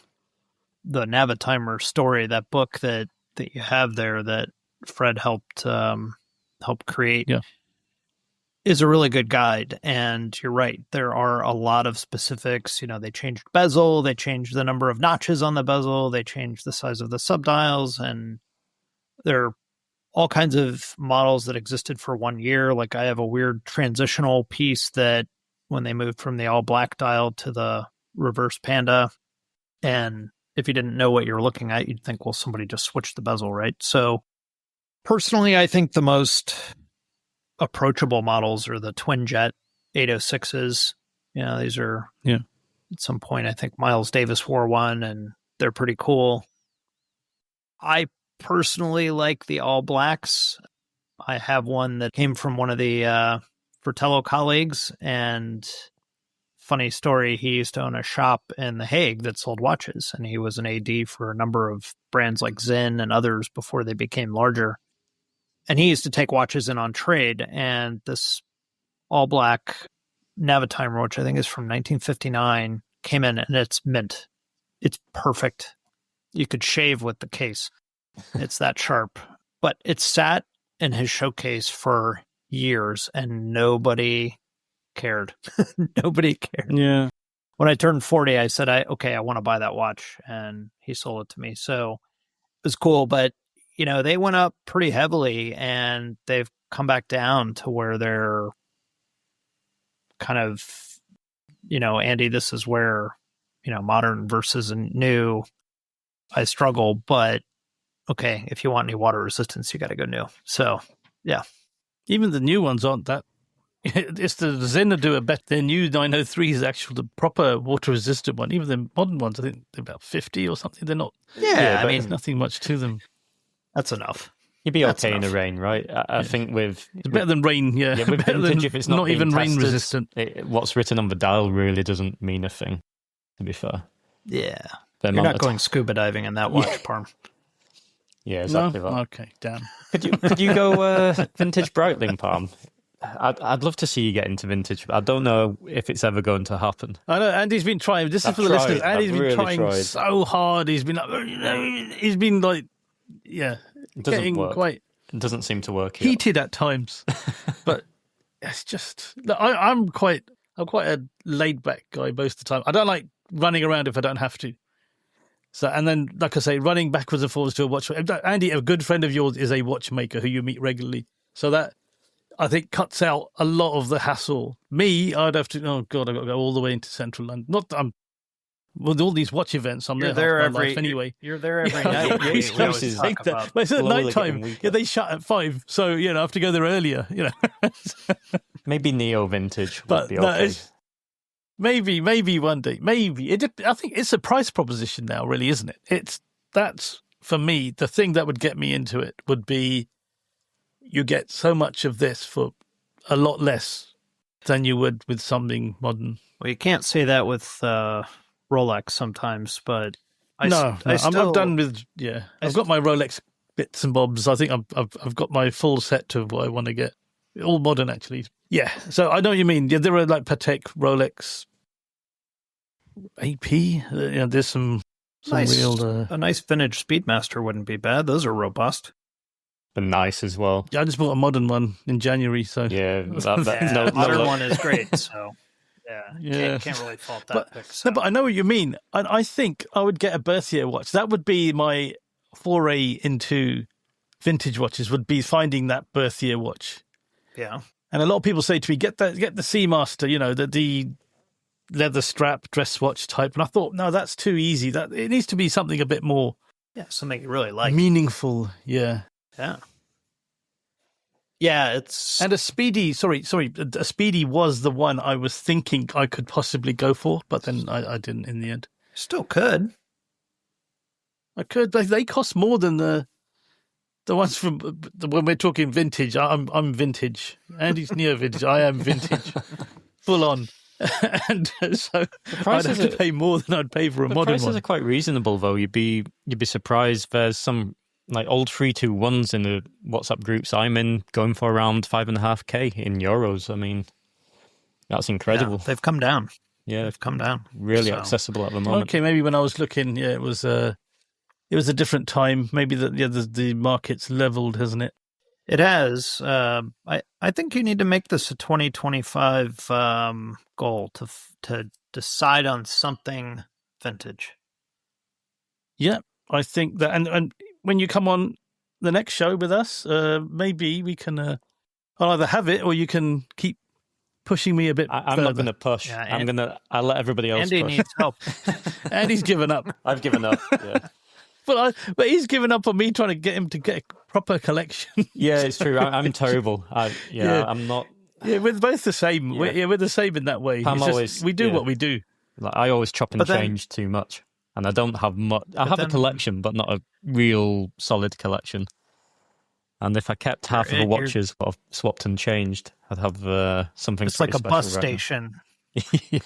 the Navitimer story, that book that you have there that Fred helped create, is a really good guide. And you're right, there are a lot of specifics. They changed bezel, they changed the number of notches on the bezel, they changed the size of the subdials, and there are all kinds of models that existed for 1 year. Like I have a weird transitional piece that when they moved from the all black dial to the reverse panda, and if you didn't know what you were looking at, you'd think, well, somebody just switched the bezel, right? So personally, I think the most approachable models are the twin jet 806s. These are, at some point, I think Miles Davis wore one, and they're pretty cool. I personally like the all blacks. I have one that came from one of the Fratello colleagues, and funny story, he used to own a shop in The Hague that sold watches, and he was an AD for a number of brands like Zen and others before they became larger. And he used to take watches in on trade, and this all black Navitimer, which I think is from 1959, came in, and it's mint. It's perfect. You could shave with the case. It's that sharp. But it sat in his showcase for years, and nobody cared. Nobody cared. Yeah. When I turned 40, I said, I want to buy that watch, and he sold it to me. So it was cool, but they went up pretty heavily, and they've come back down to where they're kind of, Andy, this is where, modern versus new, I struggle, but okay, if you want any water resistance, you got to go new. So, yeah. Even the new ones aren't that. It's the Zen that do it better. Their new 903 is actually the proper water-resistant one. Even the modern ones, I think they're about 50 or something. They're not. Yeah, I mean, there's nothing much to them. That's enough. You'd be okay in the rain, right? I think it's better than rain. Yeah, with vintage, if it's not even tested, rain resistant. What's written on the dial really doesn't mean a thing. To be fair, yeah, you're not going scuba diving in that watch, Parm. Yeah, exactly. No? That. Okay, damn. Could you go vintage Breitling, Palm? I'd love to see you get into vintage. I don't know if it's ever going to happen. I know Andy's been trying. This is for the listeners. Andy's been trying so hard. He's been like, it doesn't getting work. quite. It doesn't seem to work yet. heated at times, but it's just I'm quite a laid back guy most of the time. I don't like running around if I don't have to. So, and then, like I say, running backwards and forwards to a watch. Andy, a good friend of yours, is a watchmaker who you meet regularly. So that, I think, cuts out a lot of the hassle. Me, I'd have to, oh God, I've got to go all the way into central London. Not that I'm, with all these watch events, I'm there half my life anyway. You're there every night. Yeah, East Coast is But it's at night time. Yeah, they shut at 5. So, I have to go there earlier, Maybe neo vintage would be okay. Maybe one day. Maybe. I think it's a price proposition now, really, isn't it? That's, for me, the thing that would get me into it would be you get so much of this for a lot less than you would with something modern. Well, you can't say that with Rolex sometimes, but I'm not done with. Yeah, I've got my Rolex bits and bobs. I think I've got my full set of what I want to get. All modern, actually. Yeah, so I know what you mean. Yeah, there are like Patek, Rolex, AP. There's some nice, real. A nice vintage Speedmaster wouldn't be bad. Those are robust. But nice as well. Yeah, I just bought a modern one in January. So yeah, modern one is great. So can't really fault that pick. So. No, but I know what you mean. And I think I would get a Berthier watch. That would be my foray into vintage watches. Would be finding that Berthier watch. Yeah. And a lot of people say to me, get the Seamaster, the leather strap dress watch type. And I thought, no, that's too easy. That it needs to be something a bit more something you really like. Meaningful, yeah. Yeah. Yeah, it's and a Speedy was the one I was thinking I could possibly go for, but then I didn't in the end. Still could. I could, but they cost more than the ones from when we're talking vintage. I'm vintage. Andy's neo vintage. I am vintage, full on. And so I'd have to pay more than I'd pay for a modern one. The prices are quite reasonable, though. You'd be surprised. There's some like old 321s in the WhatsApp groups I'm in going for around 5.5K in euros. I mean, that's incredible. Yeah, they've come down. Yeah, they've come down. Really accessible at the moment. Okay, maybe when I was looking, it was a different time. Maybe the market's leveled, hasn't it? It has. I think you need to make this a 2025 goal to decide on something vintage. Yeah, I think that, and when you come on the next show with us, maybe we can. I'll either have it or you can keep pushing me a bit. I'm not going to push. Yeah, I'll let everybody else. Andy push. needs help. Andy's given up. I've given up. Yeah. But he's given up on me trying to get him to get a proper collection. Yeah, it's true. I'm terrible. I'm not. Yeah, we're both the same. Yeah. We're the same in that way. We do what we do. Like, I always chop and change too much, and I don't have much. I have a collection, but not a real solid collection. And if I kept half of the watches, but I've swapped and changed, I'd have something. It's like a bus station. Yeah,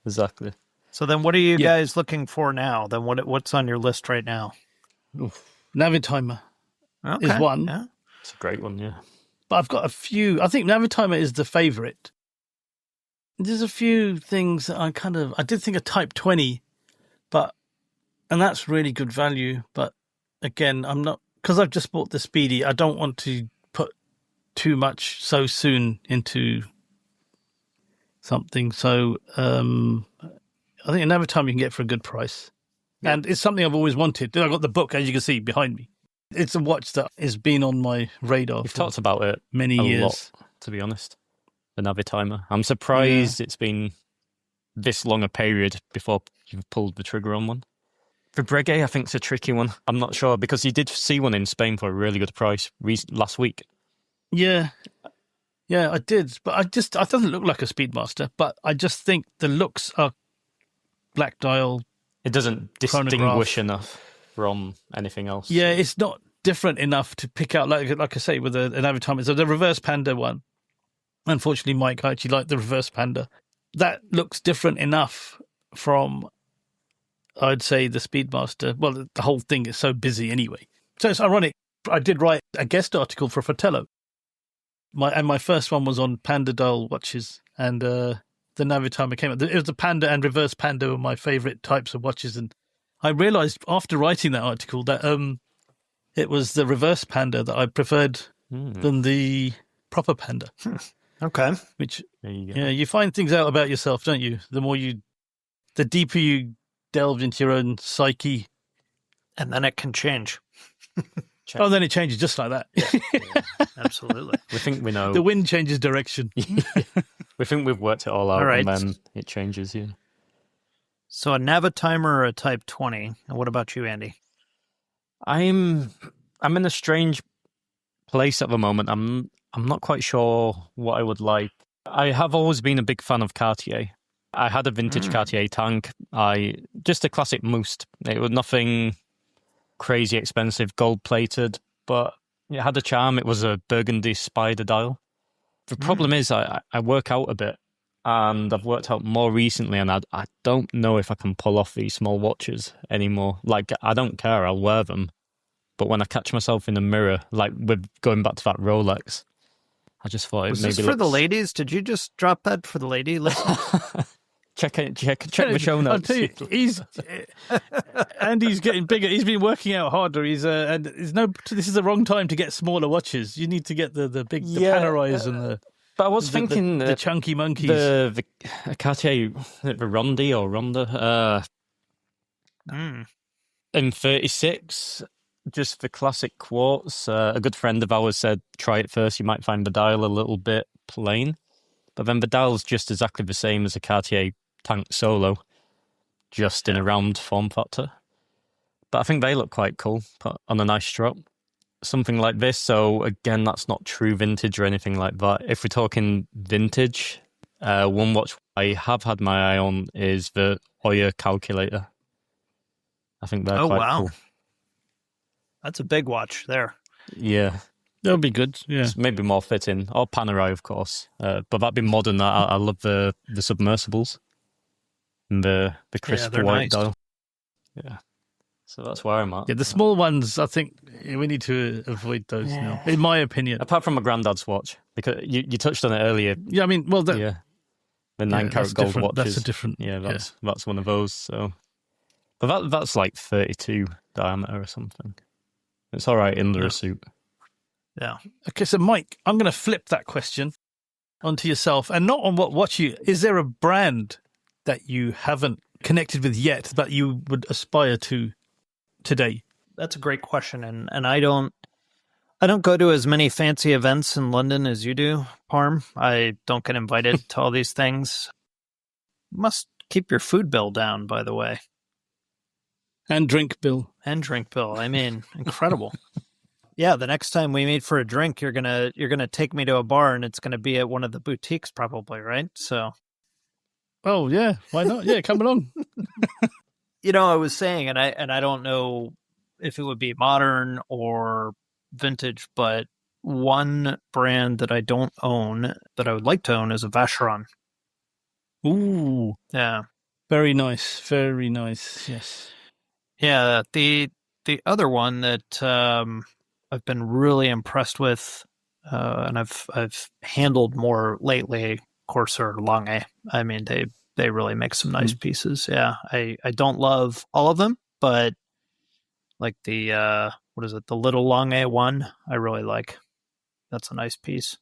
exactly. So then, what are you guys looking for now? Then what's on your list right now? Navitimer is one. Yeah. It's a great one, yeah. But I've got a few. I think Navitimer is the favourite. There's a few things that I did think of Type 20, and that's really good value. But again, I'm not, because I've just bought the Speedy, I don't want to put too much so soon into something. So I think another time you can get for a good price. Yeah. And it's something I've always wanted. I've got the book, as you can see, behind me. It's a watch that has been on my radar. We've talked about it many years. Lot, to be honest. The Navitimer. I'm surprised it's been this long a period before you've pulled the trigger on one. For Breguet, I think it's a tricky one. I'm not sure, because you did see one in Spain for a really good price last week. Yeah, I did. But it doesn't look like a Speedmaster, but I just think the looks are black dial. It doesn't distinguish enough from anything else. Yeah, it's not different enough to pick out, like I say, with an Navitimer. So the reverse Panda one, unfortunately, Mike, I actually like the reverse Panda. That looks different enough from, I'd say, the Speedmaster. Well, the whole thing is so busy anyway. So it's ironic. I did write a guest article for Fratello. My first one was on Panda dial watches, and the Navitimer came up. It was the Panda and reverse Panda were my favourite types of watches, and I realised after writing that article that it was the reverse panda that I preferred than the proper panda. Okay. Which, There you go. yeah, you find things out about yourself, don't you? The deeper you delve into your own psyche. And then it can change. Oh, then it changes just like that. Yeah, absolutely. We think we know. The wind changes direction. We think we've worked it all out, All right. and then it changes. Yeah. So a Navitimer or a Type 20. And what about you, Andy? I'm in a strange place at the moment. I'm not quite sure what I would like. I have always been a big fan of Cartier. I had a vintage Cartier tank. Just a classic Moost. It was nothing crazy expensive, gold plated, but it had a charm. It was a burgundy spider dial. The problem is I work out a bit, and I've worked out more recently, and I don't know if I can pull off these small watches anymore. Like, I don't care, I'll wear them. But when I catch myself in the mirror, like with going back to that Rolex, I just thought Was it maybe this for the ladies? Did you just drop that for the lady listeners? check the show notes. I'll tell you, Andy's getting bigger. He's been working out harder. This is the wrong time to get smaller watches. You need to get the big, the Panerais and the. But I was thinking the chunky monkeys. The Cartier, the Rondi or Ronda, in 36, just the classic quartz. A good friend of ours said, try it first. You might find the dial a little bit plain. But then the dial's just exactly the same as a Cartier Tank Solo, just in a round form factor. But I think they look quite cool, put on a nice strap. Something like this. So again, that's not true vintage or anything like that. If we're talking vintage, one watch I have had my eye on is the Oya calculator. I think they're quite cool. That's a big watch there. Yeah. That'll be good. Yeah, it's maybe more fitting. Or Panerai, of course. But that'd be modern. I love the submersibles and the crisp white dial. Yeah. So that's where I'm at. Yeah, the small ones, I think we need to avoid those now, in my opinion. Apart from my granddad's watch, because you touched on it earlier. Yeah, I mean, well, the 9-carat gold watches. That's a different. Yeah, that's one of those. So, but that's like 32 diameter or something. It's all right in the suit. Yeah. Okay, so Mike, I'm going to flip that question onto yourself, and not on what watch you. Is there a brand that you haven't connected with yet that you would aspire to today? That's a great question, and I don't go to as many fancy events in London as you do, Parm. I don't get invited to all these things. Must keep your food bill down, by the way. And drink bill. I mean, incredible. Yeah, the next time we meet for a drink, you're gonna take me to a bar, and it's gonna be at one of the boutiques, probably, right? So. Oh yeah, why not? Yeah, come along. I was saying, and I don't know if it would be modern or vintage, but one brand that I don't own that I would like to own is a Vacheron. Ooh, yeah, very nice, very nice. Yes, yeah. The other one that I've been really impressed with, and I've handled more lately, of course, are Lange. I mean, they really make some nice pieces. Yeah, I don't love all of them, but like the the little Lange one, I really like. That's a nice piece.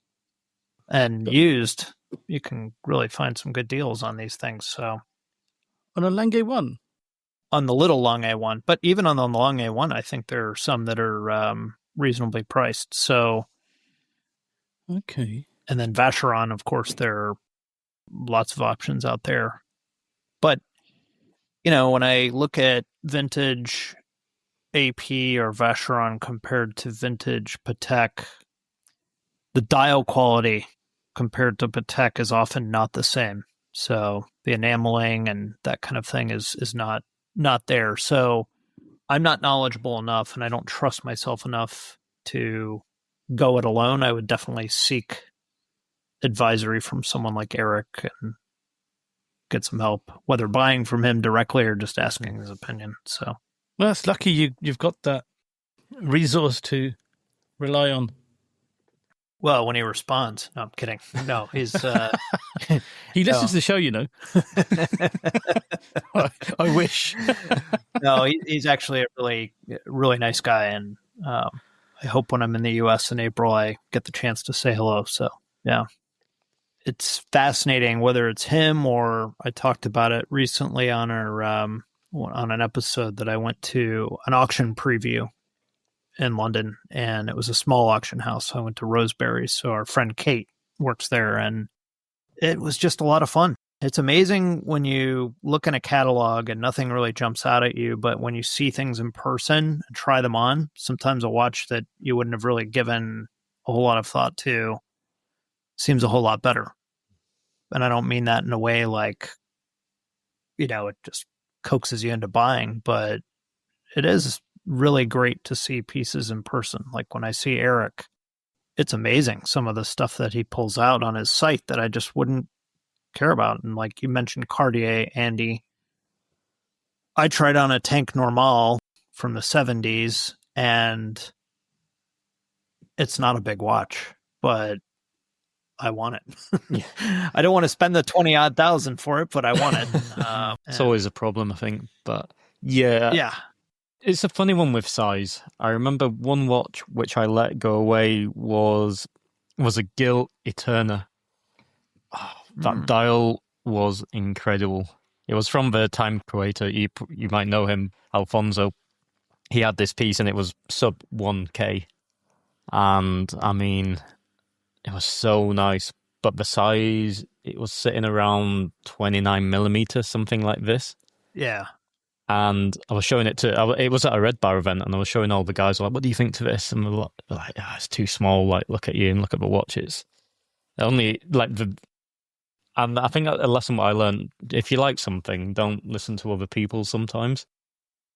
And used, you can really find some good deals on these things. So on a Lange one, on the little Lange one, but even on the Lange one, I think there are some that are reasonably priced. So okay. And then Vacheron, of course, there are lots of options out there. But, when I look at vintage AP or Vacheron compared to vintage Patek, the dial quality compared to Patek is often not the same. So the enameling and that kind of thing is not there. So I'm not knowledgeable enough, and I don't trust myself enough to go it alone. I would definitely seek advisory from someone like Eric and get some help, whether buying from him directly or just asking his opinion. So, well, it's lucky you've got that resource to rely on. Well, when he responds, no, I'm kidding. No, he's he listens to the show, I wish. No, he's actually a really, really nice guy, and I hope when I'm in the U.S. in April, I get the chance to say hello. So, yeah. It's fascinating whether it's him or I talked about it recently on on an episode that I went to an auction preview in London, and it was a small auction house. I went to Roseberry, so our friend Kate works there, and it was just a lot of fun. It's amazing when you look in a catalog and nothing really jumps out at you, but when you see things in person and try them on, sometimes a watch that you wouldn't have really given a whole lot of thought to seems a whole lot better. And I don't mean that in a way like, it just coaxes you into buying, but it is really great to see pieces in person. Like when I see Eric, it's amazing some of the stuff that he pulls out on his site that I just wouldn't care about. And like you mentioned Cartier, Andy, I tried on a Tank Normal from the 70s, and it's not a big watch, but I want it. Yeah. I don't want to spend the 20-odd thousand for it, but I want it. It's always a problem, I think. But yeah. It's a funny one with size. I remember one watch which I let go away was a gilt Eterna. Oh, that dial was incredible. It was from the time creator. You might know him, Alfonso. He had this piece and it was sub 1K. And I mean, it was so nice. But the size, it was sitting around 29 millimeters, something like this. Yeah. And I was showing it it was at a Red Bar event, and I was showing all the guys, like, what do you think to this? And they're like, it's too small. Like, look at you and look at the watches. Only, and I think a lesson what I learned, if you like something, don't listen to other people sometimes.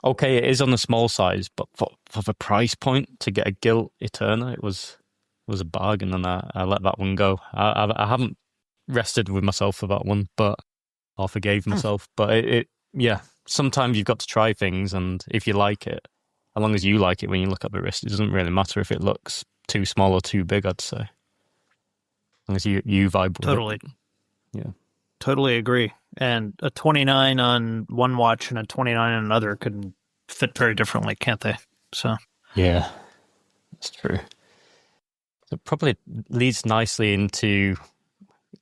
Okay, it is on the small size, but for the price point to get a gilt Eterna, it was a bargain, and I let that one go. I haven't rested with myself for that one, but I forgave myself. But yeah, sometimes you've got to try things, and if you like it, as long as you like it when you look at the wrist, it doesn't really matter if it looks too small or too big, I'd say. As long as you vibe with totally. it. Yeah. Totally agree. And a 29 on one watch and a 29 on another could fit very differently, can't they? So yeah, that's true. So it probably leads nicely into,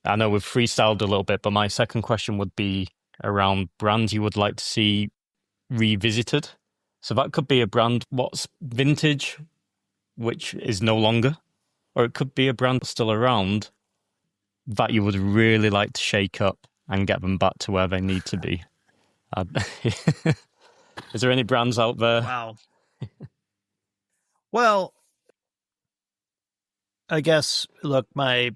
I know we've freestyled a little bit, but my second question would be around brands you would like to see revisited. So that could be a brand what's vintage, which is no longer, or it could be a brand still around that you would really like to shake up and get them back to where they need to be. Is there any brands out there? Wow. Well, I guess, look, my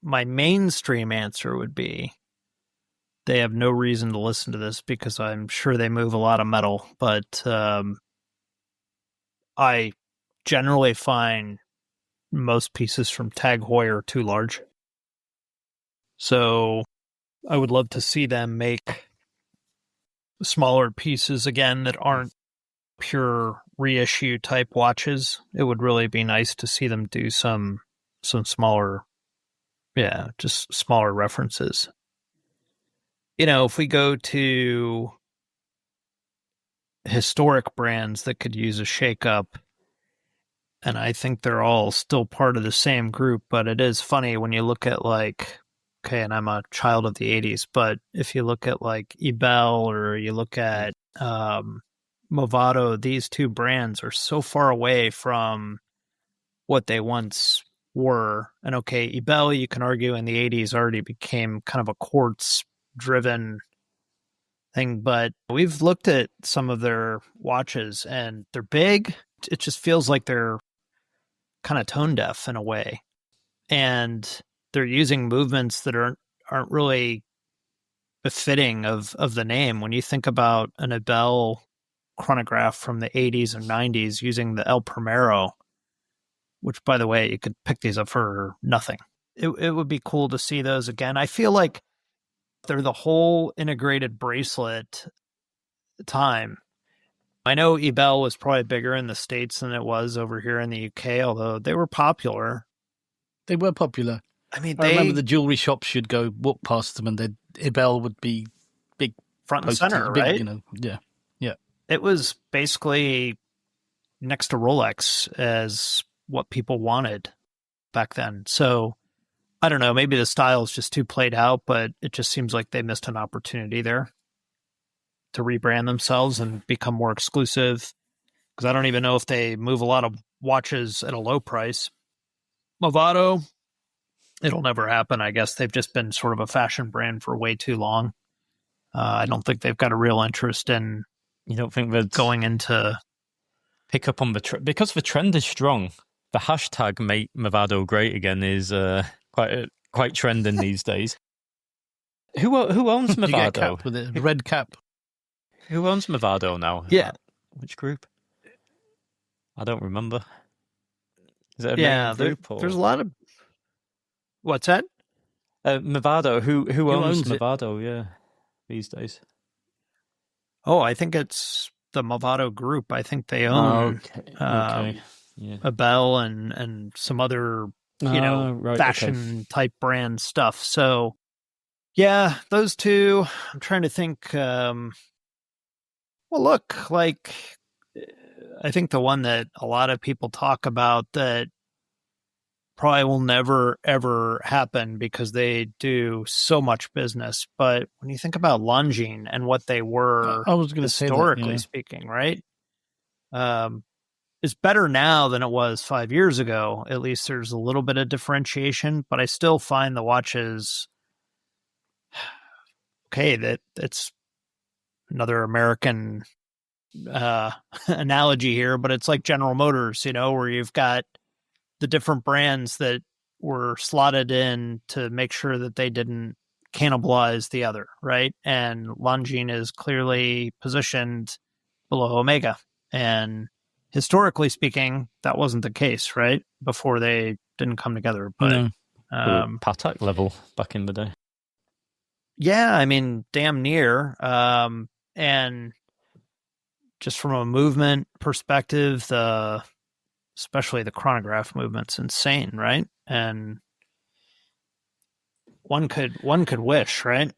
mainstream answer would be they have no reason to listen to this because I'm sure they move a lot of metal, but I generally find most pieces from Tag Heuer too large. So I would love to see them make smaller pieces again that aren't pure reissue type watches. It would really be nice to see them do some smaller, just smaller references. If we go to historic brands that could use a shakeup, and I think they're all still part of the same group, but it is funny when you look at and I'm a child of the 80s, but if you look at like Ebel or you look at Movado, these two brands are so far away from what they once were. And Ebel, you can argue in the 80s already became kind of a quartz-driven thing, but we've looked at some of their watches and they're big. It just feels like they're kind of tone deaf in a way. And they're using movements that aren't really befitting of the name. When you think about an Ebel chronograph from the 80s and 90s using the El Primero, which, by the way, you could pick these up for nothing. It would be cool to see those again. I feel like they're the whole integrated bracelet time. I know Ebel was probably bigger in the States than it was over here in the UK, although they were popular. They were popular. I remember the jewelry shops you'd go walk past them, and Ebel would be big front and center, right? Yeah. It was basically next to Rolex as what people wanted back then. So I don't know, maybe the style is just too played out, but it just seems like they missed an opportunity there to rebrand themselves and become more exclusive. Because I don't even know if they move a lot of watches at a low price. Movado, it'll never happen. I guess they've just been sort of a fashion brand for way too long. I don't think they've got a real interest in. You don't think they'd going into pick up on the because the trend is strong. The hashtag "Make Movado Great Again" is quite trending these days. Who owns You get a Movado? cap with a red cap. Who owns Movado now? Yeah. Which group? I don't remember. Is it a main group? There's a lot of. What's that? Movado. Who owns owns it? Movado? Yeah, these days. Oh, I think it's the Movado Group. I think they own Okay. Yeah. Abel and some other Right, fashion type brand stuff. So yeah, those two. I'm trying to think. Well, look, like I think the one that a lot of people talk about that probably will never, ever happen because they do so much business. But when you think about Longines and what they were I was going to say that, historically speaking, right? It's better now than it was 5 years ago. At least there's a little bit of differentiation, but I still find the watches okay. That it's another American analogy here, but it's like General Motors, where you've got the different brands that were slotted in to make sure that they didn't cannibalize the other, right? And Longines is clearly positioned below Omega. And historically speaking, that wasn't the case, right? Before they didn't come together. But No. Patek level back in the day. yeah, I mean, damn near. And just from a movement perspective, especially the chronograph movement's insane, right? And one could wish, right?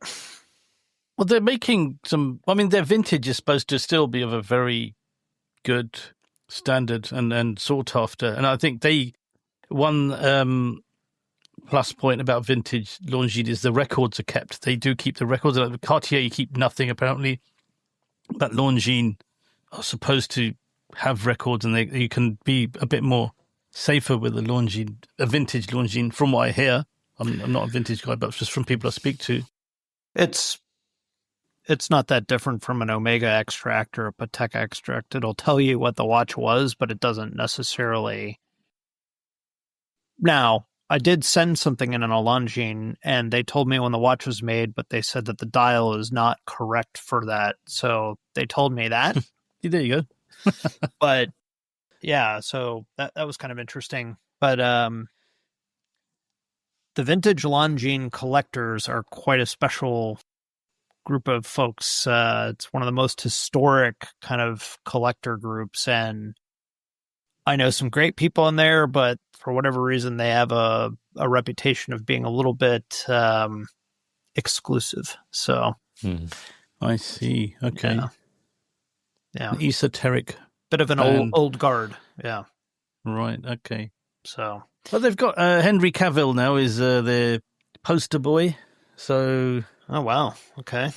Well, they're making some. I mean, their vintage is supposed to still be of a very good standard and sought after. And I think one plus point about vintage Longines is the records are kept. They do keep the records. Like Cartier, you keep nothing apparently, but Longines are supposed to have records, and you can be a bit more safer with a vintage Longines. From what I hear, I'm not a vintage guy, but just from people I speak to, it's not that different from an Omega extract or a Patek extract. It'll tell you what the watch was, but it doesn't necessarily. Now, I did send something in an Longines, and they told me when the watch was made, but they said that the dial is not correct for that. So they told me that. there you go. But yeah, so that was kind of interesting. But the vintage Longines collectors are quite a special group of folks. It's one of the most historic kind of collector groups, and I know some great people in there, but for whatever reason, they have a reputation of being a little bit exclusive. So I see. Okay. Yeah. An esoteric. Bit of an old guard. Yeah. Right. Okay. So. Well, they've got Henry Cavill now is their poster boy. So. Oh, wow. Okay.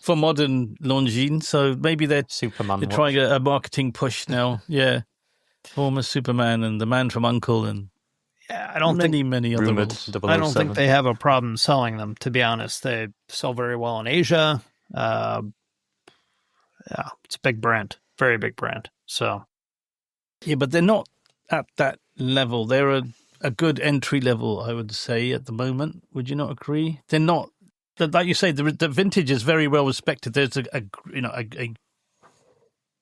For modern Longines. So maybe they're Superman. They're trying a marketing push now. Yeah. Former Superman and the Man from U.N.C.L.E. and I don't many other ones. I don't think they have a problem selling them, to be honest. They sell very well in Asia. Yeah, it's a big brand, very big brand. So, yeah, but they're not at that level. They're a good entry level, I would say, at the moment. Would you not agree? They're not, like you say, the vintage is very well respected. There's a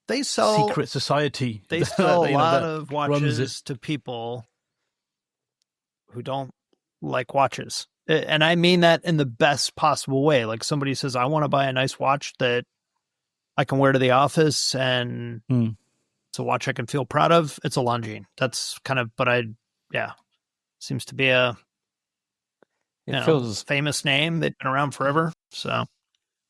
they sell secret society. They sell a lot of watches to people who don't like watches. And I mean that in the best possible way. Like somebody says, I want to buy a nice watch that I can wear to the office and it's a watch I can feel proud of. It's a Longines. That's kind of, seems to be a famous name. They've been around forever. So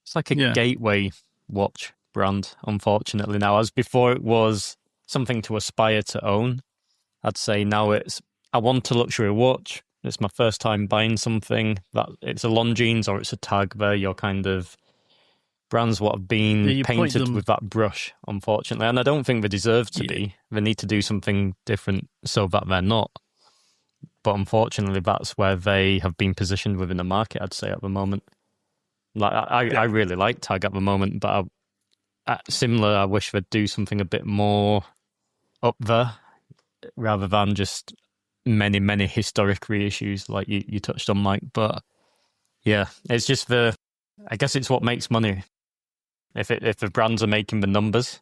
it's like a gateway watch brand, unfortunately now. As before it was something to aspire to own. I'd say now I want a luxury watch. It's my first time buying something that it's a Longines or it's a Tag. They're your kind of brands what have been painted with that brush, unfortunately. And I don't think they deserve to be. They need to do something different so that they're not. But unfortunately, that's where they have been positioned within the market, I'd say, at the moment. Like I really like Tag at the moment, but similar, I wish they'd do something a bit more up there rather than just many, many historic reissues like you touched on, Mike. But yeah, it's just I guess it's what makes money. If the brands are making the numbers,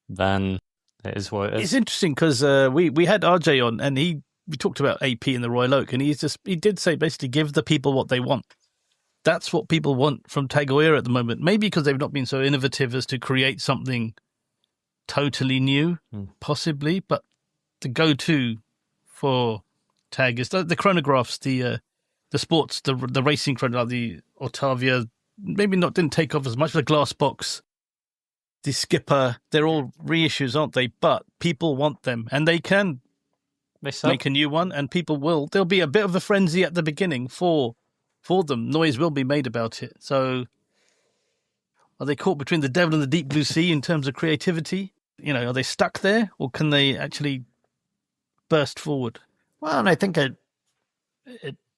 then it is what it is. It's interesting because we had RJ on, and we talked about AP in the Royal Oak, and he did say basically give the people what they want. That's what people want from Tag Heuer at the moment. Maybe because they've not been so innovative as to create something totally new, possibly. But the go-to for Tag is the chronographs, the sports, the racing chronograph, the Otavia. Maybe didn't take off as much. The glass box, the Skipper, they're all reissues, aren't they? But people want them, and they can make a new one, and people will. There'll be a bit of a frenzy at the beginning for them. Noise will be made about it. So, are they caught between the devil and the deep blue sea in terms of creativity? Are they stuck there, or can they actually burst forward? Well, and I think it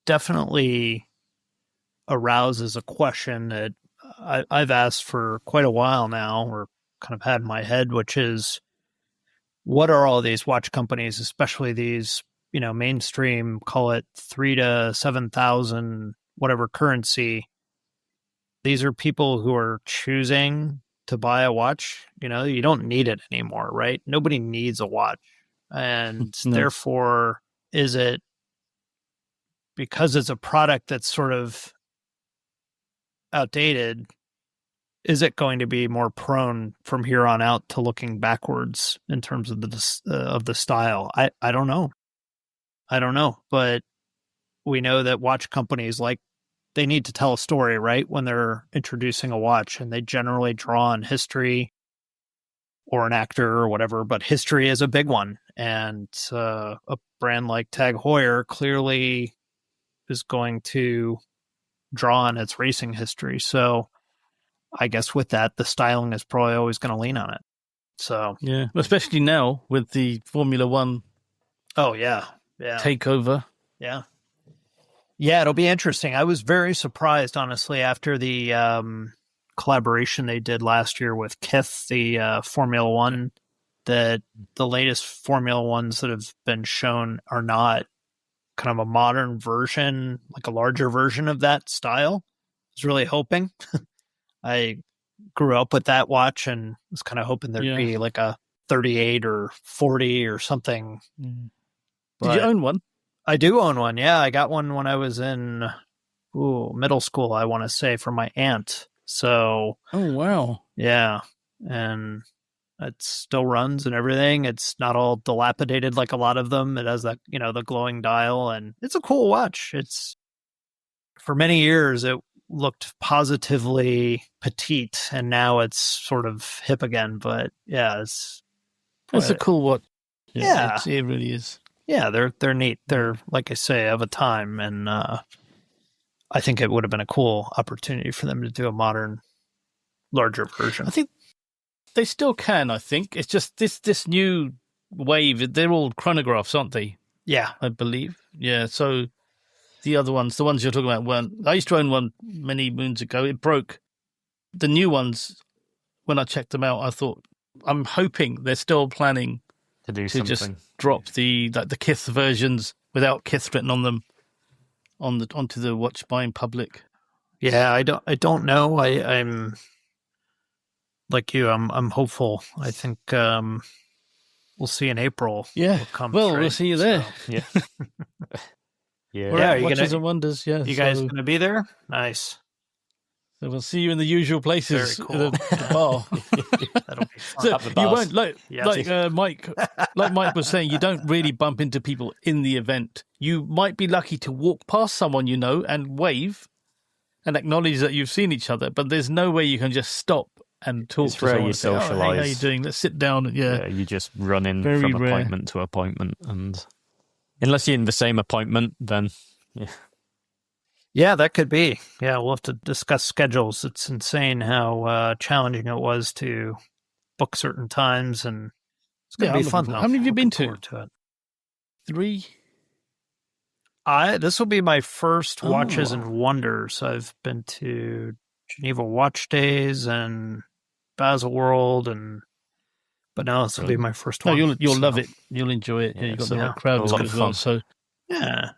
definitely arouses a question that I've asked for quite a while now, or kind of had in my head, which is, what are all these watch companies, especially these, mainstream, call it 3,000 to 7,000, whatever currency. These are people who are choosing to buy a watch. You don't need it anymore, right? Nobody needs a watch. And therefore, is it because it's a product that's sort of outdated, is it going to be more prone from here on out to looking backwards in terms of the style? I don't know, but we know that watch companies, like, they need to tell a story, right, when they're introducing a watch, and they generally draw on history or an actor or whatever, but history is a big one, and a brand like Tag Heuer clearly is going to draw on its racing history. So I guess with that, the styling is probably always going to lean on it. So yeah, especially now with the Formula One. Oh yeah, takeover. Yeah, it'll be interesting. I was very surprised, honestly, after the collaboration they did last year with Kith, the Formula One, that the latest Formula Ones that have been shown are not kind of a modern version, like a larger version of that style. I was really hoping. I grew up with that watch and was kind of hoping there'd be like a 38 or 40 or something. Did you own one? I do own one. Yeah, I got one when I was in middle school, I want to say, from my aunt. So, oh wow, yeah, and it still runs and everything. It's not all dilapidated like a lot of them. It has that, the glowing dial, and it's a cool watch. It's, for many years, it looked positively petite, and now it's sort of hip again. But yeah, it's a cool watch. Yeah, it really is. Yeah, they're neat. They're, like I say, of a time, and I think it would have been a cool opportunity for them to do a modern, larger version. I think they still can. I think it's just this new wave. They're all chronographs, aren't they? Yeah, I believe. Yeah. So the other ones, the ones you're talking about, weren't. I used to own one many moons ago. It broke. The new ones, when I checked them out, I thought, I'm hoping they're still planning to do something. Just drop the Kith versions without Kith written on them onto the watch buying public. Yeah, I don't know. I'm like you. I'm hopeful. I think we'll see in April. Yeah. We'll see you there. So. Yeah. Yeah. We're at Watches and Wonders. Yeah. You guys going to be there? Nice. So we'll see you in the usual places. Very cool. The bar. That'll be fun. So you won't like Mike was saying. You don't really bump into people in the event. You might be lucky to walk past someone and wave and acknowledge that you've seen each other, but there's no way you can just stop and talk It's to rare someone you and say, "Oh, hey, how you socialise. doing? Let's sit down." Yeah, You just run in Very from rare. appointment to appointment, and unless you're in the same appointment, then Yeah, that could be. Yeah, we'll have to discuss schedules. It's insane how challenging it was to book certain times, and it's going to be fun, though. How many have you been to? Forward to it. 3. This will be my first Watches Oh. and Wonders. I've been to Geneva Watch Days and Baselworld, but now this will be my first No, one. you'll so, love it. You'll enjoy it. Yeah, you've got the right crowd a lot as of well. fun. So Yeah,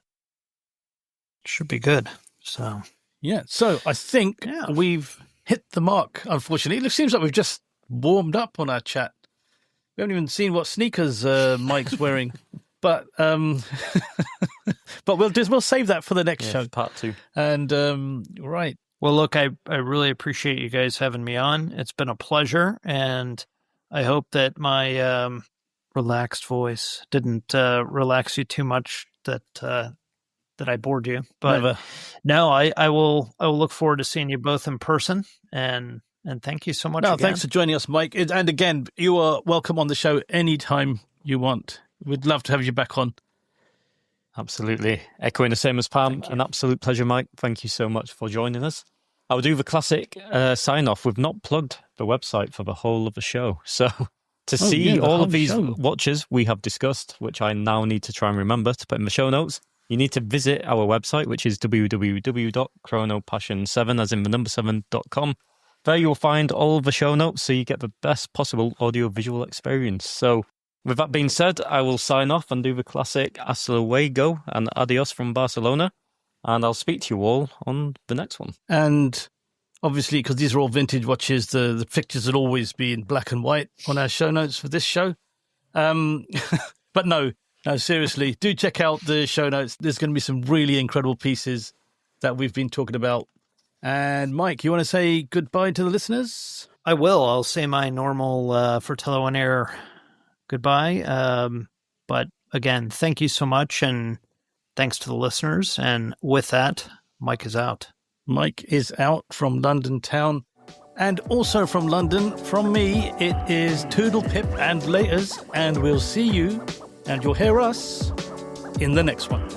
should be good. So yeah, so I think Yeah. we've hit the mark. Unfortunately, it seems like we've just warmed up on our chat. We haven't even seen what sneakers Mike's wearing, but we'll save that for the next show. part 2. And right, Well, look, I really appreciate you guys having me on. It's been a pleasure, and I hope that my relaxed voice didn't relax you too much, that I bored you. But never. no, I will look forward to seeing you both in person, and thank you so much. No, again. thanks for joining us, Mike. And again, you are welcome on the show anytime you want. We'd love to have you back on. Absolutely. Echoing the same as Pam. An absolute pleasure, Mike. Thank you so much for joining us. I'll do the classic sign-off. We've not plugged the website for the whole of the show. So to see the all whole of these show. watches we have discussed, which I now need to try and remember to put in the show notes, you need to visit our website, which is www.chronopassion7, as in the number 7.com. There you'll find all of the show notes so you get the best possible audio-visual experience. So with that being said, I will sign off and do the classic hasta luego and adios from Barcelona. And I'll speak to you all on the next one. And obviously, because these are all vintage watches, the pictures will always be in black and white on our show notes for this show. But no, seriously, do check out the show notes. There's going to be some really incredible pieces that we've been talking about. And Mike, you want to say goodbye to the listeners? I will. I'll say my normal Fratello On Air goodbye. But again, thank you so much, and thanks to the listeners. And with that, Mike is out. Mike is out from London town. And also from London, from me, it is Toodle Pip and laters. And we'll see you, and you'll hear us, in the next one.